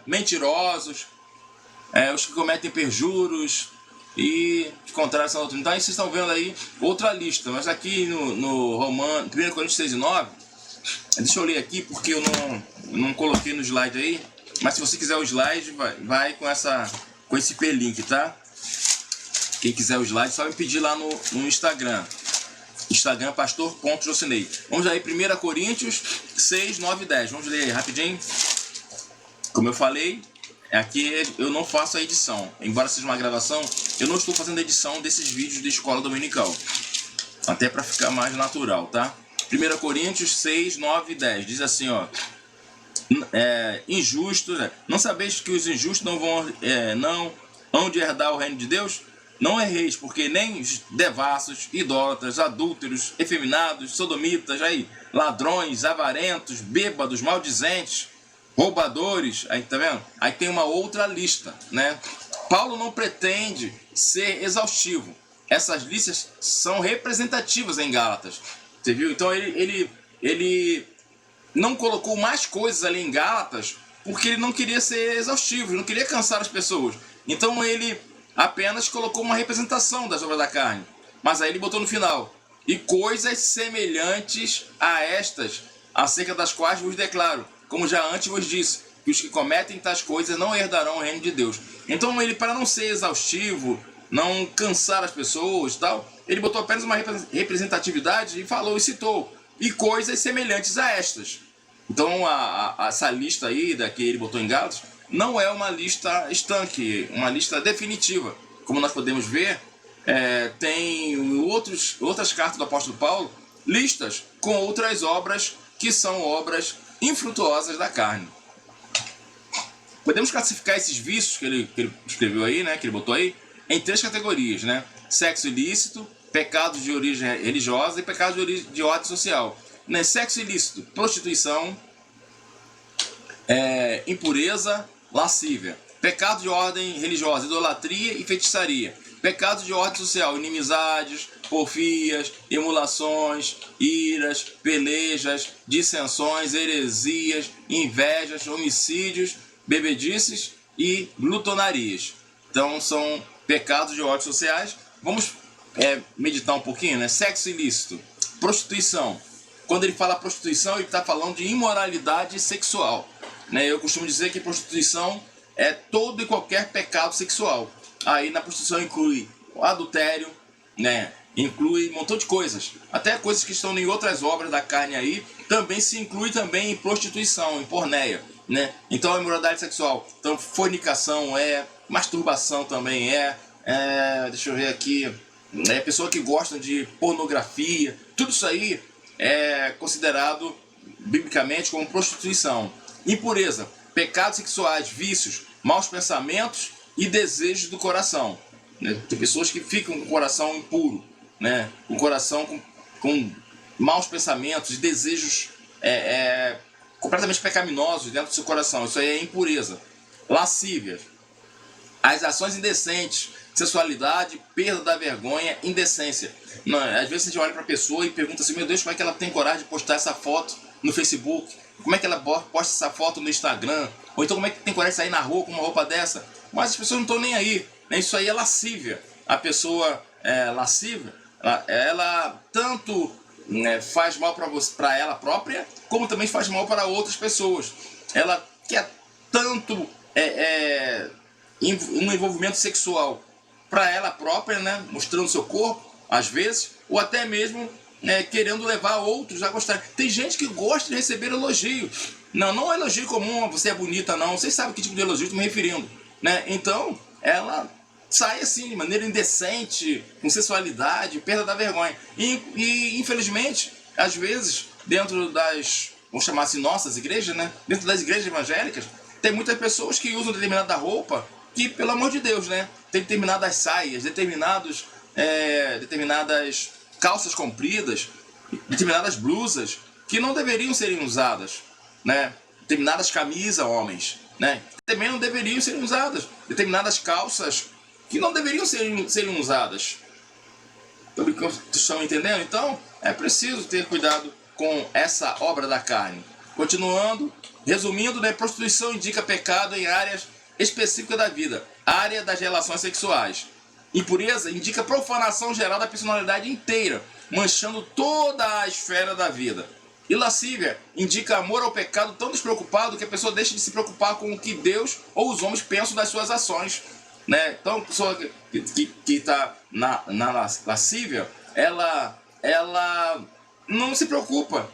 mentirosos, os que cometem perjuros e contrários à doutrina. Então aí vocês estão vendo aí outra lista, mas aqui no Romano, 1 Coríntios 6 e 9, deixa eu ler aqui porque eu não coloquei no slide aí, mas se você quiser o slide, vai com esse hiperlink, tá? Quem quiser o slide, só me pedir lá no Instagram. Instagram, pastor.jocinei. Vamos aí, 1 Coríntios 6, 9 e 10. Vamos ler aí rapidinho. Como eu falei, aqui eu não faço a edição. Embora seja uma gravação, eu não estou fazendo a edição desses vídeos de escola dominical. Até para ficar mais natural, tá? 1 Coríntios 6, 9 e 10. Diz assim, ó. Injustos, não sabeis que os injustos não hão de herdar o reino de Deus? Não erreis, porque nem os devassos, idólatras, adúlteros, efeminados, sodomitas, ladrões, avarentos, bêbados, maldizentes, roubadores, aí tá vendo? Aí tem uma outra lista, né? Paulo não pretende ser exaustivo. Essas listas são representativas em Gálatas. Você viu? Então ele não colocou mais coisas ali em Gálatas porque ele não queria ser exaustivo, não queria cansar as pessoas. Então ele apenas colocou uma representação das obras da carne. Mas aí ele botou no final: e coisas semelhantes a estas, acerca das quais vos declaro, como já antes vos disse, que os que cometem tais coisas não herdarão o reino de Deus. Então ele, para não ser exaustivo, não cansar as pessoas e tal, ele botou apenas uma representatividade e falou e citou: e coisas semelhantes a estas. Então essa lista aí que ele botou em Gálatas não é uma lista estanque, uma lista definitiva. Como nós podemos ver, tem outras cartas do apóstolo Paulo, listas com outras obras que são obras infrutuosas da carne. Podemos classificar esses vícios que ele escreveu aí, né, que ele botou aí, em 3 categorias, né? Sexo ilícito, pecados de origem religiosa e pecados de ordem social. Né? Sexo ilícito, prostituição, impureza, lascívia. Pecado de ordem religiosa, idolatria e feitiçaria. Pecado de ordem social, inimizades, porfias, emulações, iras, pelejas, dissensões, heresias, invejas, homicídios, bebedices e glutonarias. Então são pecados de ordem sociais. Vamos meditar um pouquinho, né? Sexo ilícito, prostituição. Quando ele fala prostituição, ele está falando de imoralidade sexual. Né? Eu costumo dizer que prostituição é todo e qualquer pecado sexual. Aí na prostituição inclui o adultério, né? Inclui um montão de coisas. Até coisas que estão em outras obras da carne aí, também se inclui também em prostituição, em porneia. Né? Então a imoralidade sexual. Então fornicação masturbação também deixa eu ver aqui. Pessoa que gosta de pornografia. Tudo isso aí é considerado biblicamente como prostituição, impureza, pecados sexuais, vícios, maus pensamentos e desejos do coração. Né? Tem pessoas que ficam com o coração impuro, né? O coração com maus pensamentos e desejos completamente pecaminosos dentro do seu coração. Isso aí é impureza. Lascívia, as ações indecentes, sensualidade, perda da vergonha, indecência. Não, às vezes a gente olha para a pessoa e pergunta assim, meu Deus, como é que ela tem coragem de postar essa foto no Facebook? Como é que ela posta essa foto no Instagram? Ou então como é que tem coragem de sair na rua com uma roupa dessa? Mas as pessoas não estão nem aí. Né? Isso aí é lascívia. A pessoa lascívia, ela tanto faz mal para ela própria, como também faz mal para outras pessoas. Ela quer tanto um envolvimento sexual para ela própria, né, mostrando seu corpo, às vezes, ou até mesmo querendo levar outros a gostar. Tem gente que gosta de receber elogio. Não é elogio comum, você é bonita, não. Vocês sabem que tipo de elogio eu estou me referindo. Né? Então, ela sai assim, de maneira indecente, com sensualidade, perda da vergonha. E infelizmente, às vezes, dentro das, vamos chamar assim, nossas igrejas, né? Dentro das igrejas evangélicas, tem muitas pessoas que usam determinada roupa que, pelo amor de Deus, né? Tem determinadas saias, determinadas calças compridas, determinadas blusas que não deveriam serem usadas, né? Determinadas camisas, homens, né? Também não deveriam ser usadas. Determinadas calças que não deveriam serem usadas. Estão entendendo? Então, é preciso ter cuidado com essa obra da carne. Continuando, resumindo, né, prostituição indica pecado em áreas específicas da vida, área das relações sexuais. Impureza indica profanação geral da personalidade inteira, manchando toda a esfera da vida. E lascívia indica amor ao pecado tão despreocupado que a pessoa deixa de se preocupar com o que Deus ou os homens pensam das suas ações. Né? Então, a pessoa que está na lascívia, ela não se preocupa.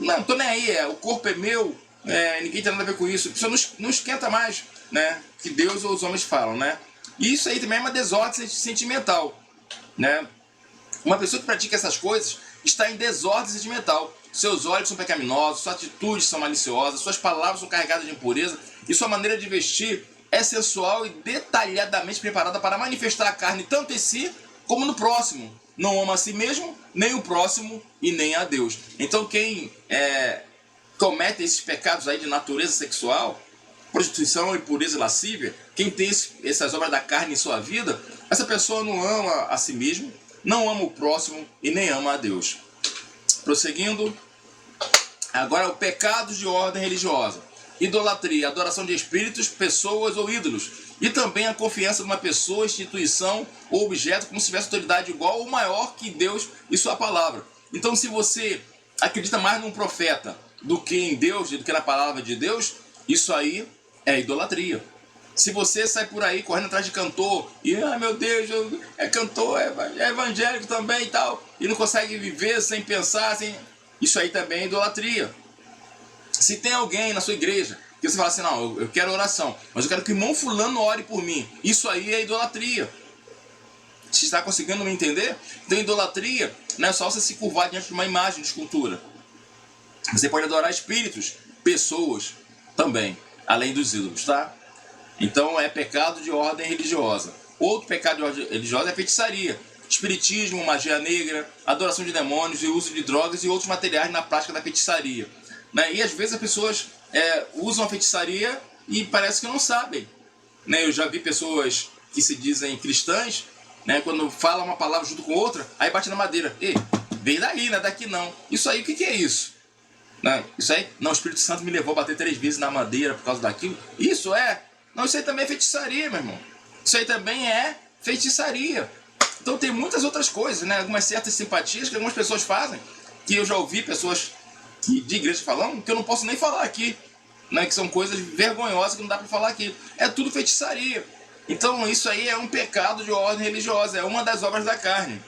Não estou nem aí, o corpo é meu, ninguém tem nada a ver com isso. A pessoa não esquenta mais, né? Que Deus ou os homens falam. Né? E isso aí também é uma desordem sentimental. Né? Uma pessoa que pratica essas coisas está em desordem sentimental. Seus olhos são pecaminosos, suas atitudes são maliciosas, suas palavras são carregadas de impureza e sua maneira de vestir é sensual e detalhadamente preparada para manifestar a carne tanto em si como no próximo. Não ama a si mesmo, nem o próximo e nem a Deus. Então quem comete esses pecados aí de natureza sexual, prostituição, impureza e lascívia, quem tem essas obras da carne em sua vida, essa pessoa não ama a si mesmo, não ama o próximo e nem ama a Deus. Prosseguindo, agora o pecado de ordem religiosa. Idolatria, adoração de espíritos, pessoas ou ídolos. E também a confiança numa pessoa, instituição ou objeto como se tivesse autoridade igual ou maior que Deus e sua palavra. Então, se você acredita mais num profeta do que em Deus, do que na palavra de Deus, isso aí é idolatria. Se você sai por aí correndo atrás de cantor e, meu Deus, é cantor, é evangélico também e tal, e não consegue viver sem pensar, isso aí também é idolatria. Se tem alguém na sua igreja que você fala assim, não, eu quero oração, mas eu quero que o irmão fulano ore por mim, isso aí é idolatria. Você está conseguindo me entender? Então idolatria não é só você se curvar diante de uma imagem de escultura. Você pode adorar espíritos, pessoas também, além dos ídolos, tá? Então é pecado de ordem religiosa. Outro pecado de ordem religiosa é feitiçaria, espiritismo, magia negra, adoração de demônios e uso de drogas e outros materiais na prática da feitiçaria. Né? E às vezes as pessoas usam a feitiçaria e parece que não sabem. Né? Eu já vi pessoas que se dizem cristãs, né? Quando fala uma palavra junto com outra, aí bate na madeira. Ei, vem daí, não é daqui não. Isso aí, o que é isso? Né? Isso aí, não, o Espírito Santo me levou a bater 3 vezes na madeira por causa daquilo. Isso é... Não, isso aí também é feitiçaria, meu irmão. Isso aí também é feitiçaria. Então tem muitas outras coisas, né? Algumas certas simpatias que algumas pessoas fazem, que eu já ouvi pessoas de igreja falando, que eu não posso nem falar aqui, né? Que são coisas vergonhosas que não dá para falar aqui. É tudo feitiçaria. Então isso aí é um pecado de ordem religiosa, é uma das obras da carne.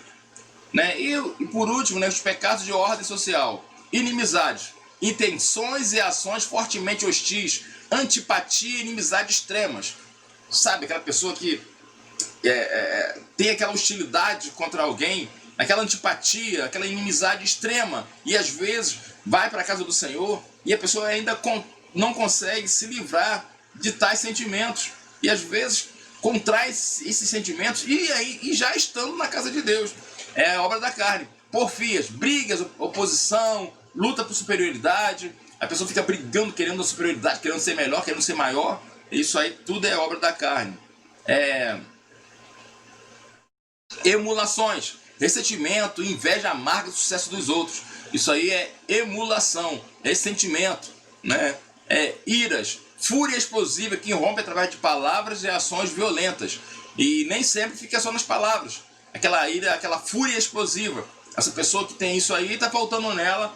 Né? E por último, né, os pecados de ordem social. Inimizades, intenções e ações fortemente hostis, antipatia e inimizade extremas. Sabe, aquela pessoa que tem aquela hostilidade contra alguém, aquela antipatia, aquela inimizade extrema, e às vezes vai para a casa do Senhor e a pessoa ainda não consegue se livrar de tais sentimentos. E às vezes contrai esses sentimentos e já estando na casa de Deus. É a obra da carne. Porfias, brigas, oposição, luta por superioridade. A pessoa fica brigando, querendo a superioridade, querendo ser melhor, querendo ser maior. Isso aí tudo é obra da carne. Emulações, ressentimento, inveja amarga do sucesso dos outros. Isso aí é emulação, ressentimento, né? Iras, fúria explosiva que irrompe através de palavras e ações violentas. E nem sempre fica só nas palavras. Aquela ira, aquela fúria explosiva. Essa pessoa que tem isso aí, está faltando nela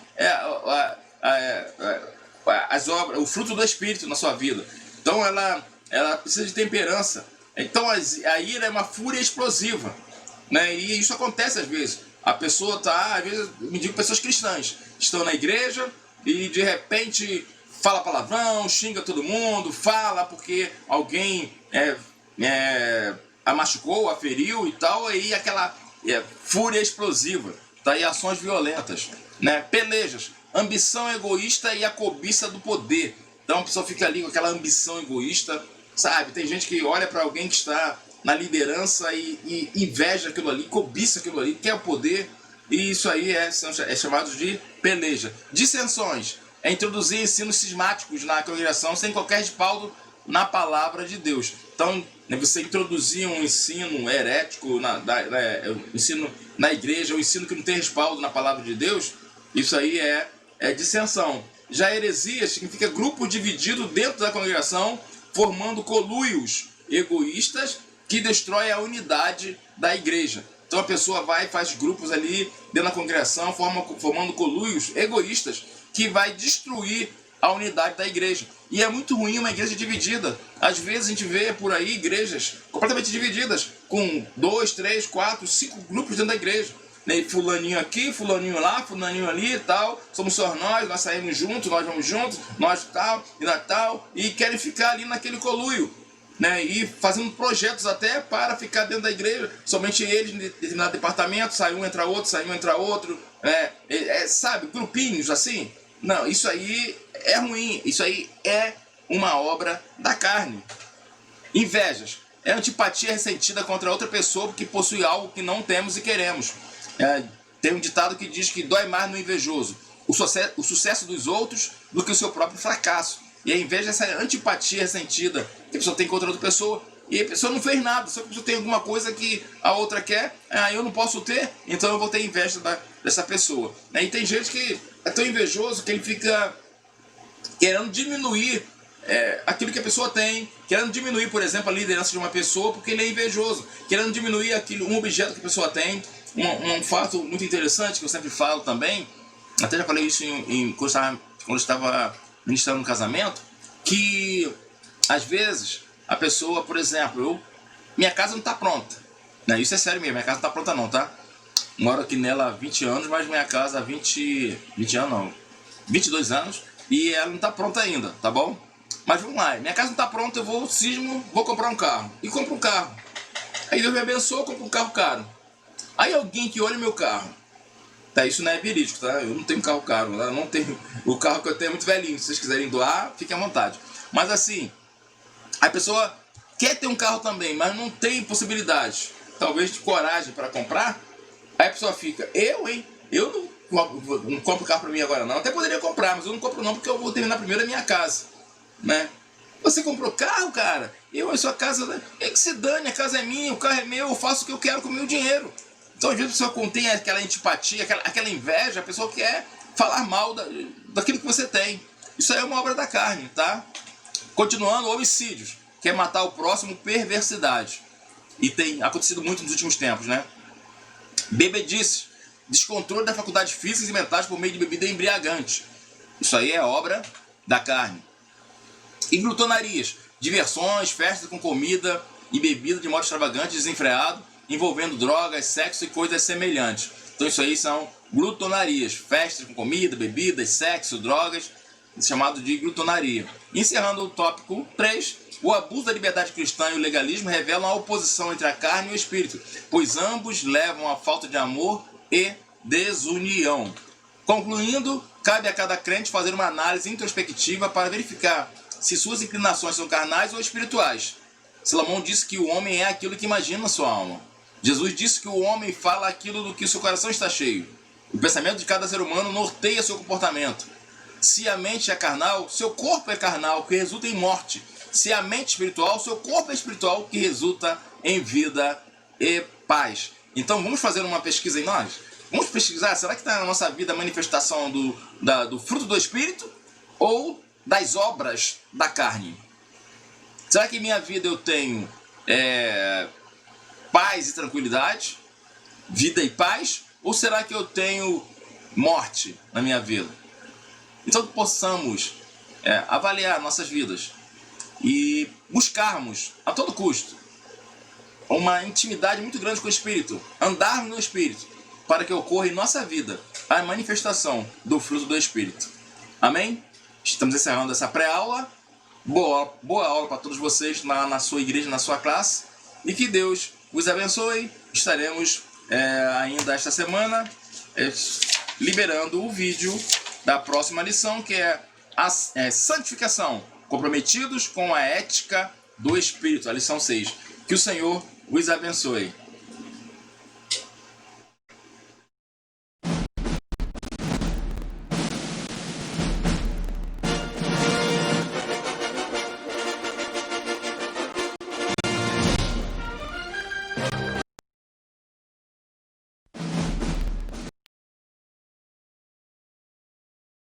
as obras, o fruto do Espírito na sua vida. Então ela precisa de temperança. Então a ira é uma fúria explosiva, né? E isso acontece às vezes. A pessoa está, às vezes, me digo pessoas cristãs, estão na igreja e de repente fala palavrão, xinga todo mundo, fala porque alguém a machucou, a feriu e tal, aí aquela fúria explosiva, tá? E ações violentas, né? Pelejas, ambição egoísta e a cobiça do poder. Então a pessoa fica ali com aquela ambição egoísta, sabe? Tem gente que olha para alguém que está na liderança e inveja aquilo ali, cobiça aquilo ali, quer o poder, e isso aí é chamado de peleja. Dissensões é introduzir ensinos cismáticos na congregação sem qualquer respaldo na palavra de Deus. Então, você introduzir um ensino herético, ensino na igreja, um ensino que não tem respaldo na palavra de Deus, isso aí é dissensão. Já heresia significa grupo dividido dentro da congregação, formando coluios egoístas que destrói a unidade da igreja. Então a pessoa vai e faz grupos ali dentro da congregação, formando coluios egoístas que vai destruir a unidade da igreja. E é muito ruim uma igreja dividida. Às vezes a gente vê por aí igrejas completamente divididas, com 2, 3, 4, 5 grupos dentro da igreja. E fulaninho aqui, fulaninho lá, fulaninho ali e tal. Somos só nós saímos juntos, nós vamos juntos, nós tal, e querem ficar ali naquele coluio, né? E fazendo projetos até para ficar dentro da igreja, somente eles em determinado departamento, sai um, entra outro, sabe, grupinhos assim. Não, isso aí é ruim, isso aí é uma obra da carne. Invejas é antipatia ressentida contra outra pessoa porque possui algo que não temos e queremos. Tem um ditado que diz que dói mais no invejoso o sucesso dos outros do que o seu próprio fracasso. E a inveja é essa antipatia ressentida que a pessoa tem contra outra pessoa. E a pessoa não fez nada, só que a pessoa tem alguma coisa que a outra quer, eu não posso ter, então eu vou ter inveja dessa pessoa. E tem gente que é tão invejoso que ele fica querendo diminuir aquilo que a pessoa tem, querendo diminuir, por exemplo, a liderança de uma pessoa porque ele é invejoso, querendo diminuir um objeto que a pessoa tem. Um fato muito interessante que eu sempre falo também, até já falei isso quando eu estava ministrando no casamento, que às vezes a pessoa, por exemplo, minha casa não está pronta, né? Isso é sério mesmo, minha casa não está pronta não, tá? Moro aqui nela há 20 anos, mas minha casa há 22 anos, e ela não está pronta ainda, tá bom? Mas vamos lá, minha casa não está pronta, eu vou comprar um carro, e compro um carro. Aí Deus me abençoa, eu compro um carro caro. Aí alguém que olha meu carro, tá? Isso não é verídico, tá? Eu não tenho carro caro, tá? Não tenho, o carro que eu tenho é muito velhinho. Se vocês quiserem doar, fiquem à vontade. Mas assim, a pessoa quer ter um carro também, mas não tem possibilidade, talvez de coragem para comprar. Aí a pessoa fica, eu não compro carro para mim agora não. Até poderia comprar, mas eu não compro não porque eu vou terminar primeiro a minha casa, né? Você comprou carro, cara? A sua casa, né? É que se dane, a casa é minha, o carro é meu, eu faço o que eu quero com o meu dinheiro. Então, às vezes, a pessoa contém aquela antipatia, aquela inveja, a pessoa quer falar mal daquilo que você tem. Isso aí é uma obra da carne, tá? Continuando, homicídios, que é matar o próximo, perversidade. E tem acontecido muito nos últimos tempos, né? Bebedice, descontrole das faculdades físicas e mentais por meio de bebida embriagante. Isso aí é obra da carne. E glutonarias, diversões, festas com comida e bebida de modo extravagante, desenfreado, envolvendo drogas, sexo e coisas semelhantes. Então isso aí são glutonarias, festas com comida, bebidas, sexo, drogas, chamado de glutonaria. Encerrando o tópico 3, o abuso da liberdade cristã e o legalismo revelam a oposição entre a carne e o espírito, pois ambos levam à falta de amor e desunião. Concluindo, cabe a cada crente fazer uma análise introspectiva para verificar se suas inclinações são carnais ou espirituais. Salomão disse que o homem é aquilo que imagina na sua alma. Jesus disse que o homem fala aquilo do que seu coração está cheio. O pensamento de cada ser humano norteia seu comportamento. Se a mente é carnal, seu corpo é carnal, que resulta em morte. Se a mente é espiritual, seu corpo é espiritual, que resulta em vida e paz. Então vamos fazer uma pesquisa em nós? Vamos pesquisar, será que está na nossa vida a manifestação do fruto do Espírito ou das obras da carne? Será que em minha vida eu tenho paz e tranquilidade, vida e paz, ou será que eu tenho morte na minha vida? Então que possamos avaliar nossas vidas e buscarmos a todo custo uma intimidade muito grande com o Espírito, andarmos no Espírito, para que ocorra em nossa vida a manifestação do fruto do Espírito. Amém? Estamos encerrando essa pré-aula. Boa aula para todos vocês na sua igreja, na sua classe, e que Deus os abençoe. Estaremos ainda esta semana liberando o vídeo da próxima lição, que é a santificação, comprometidos com a ética do Espírito, a lição 6. Que o Senhor os abençoe.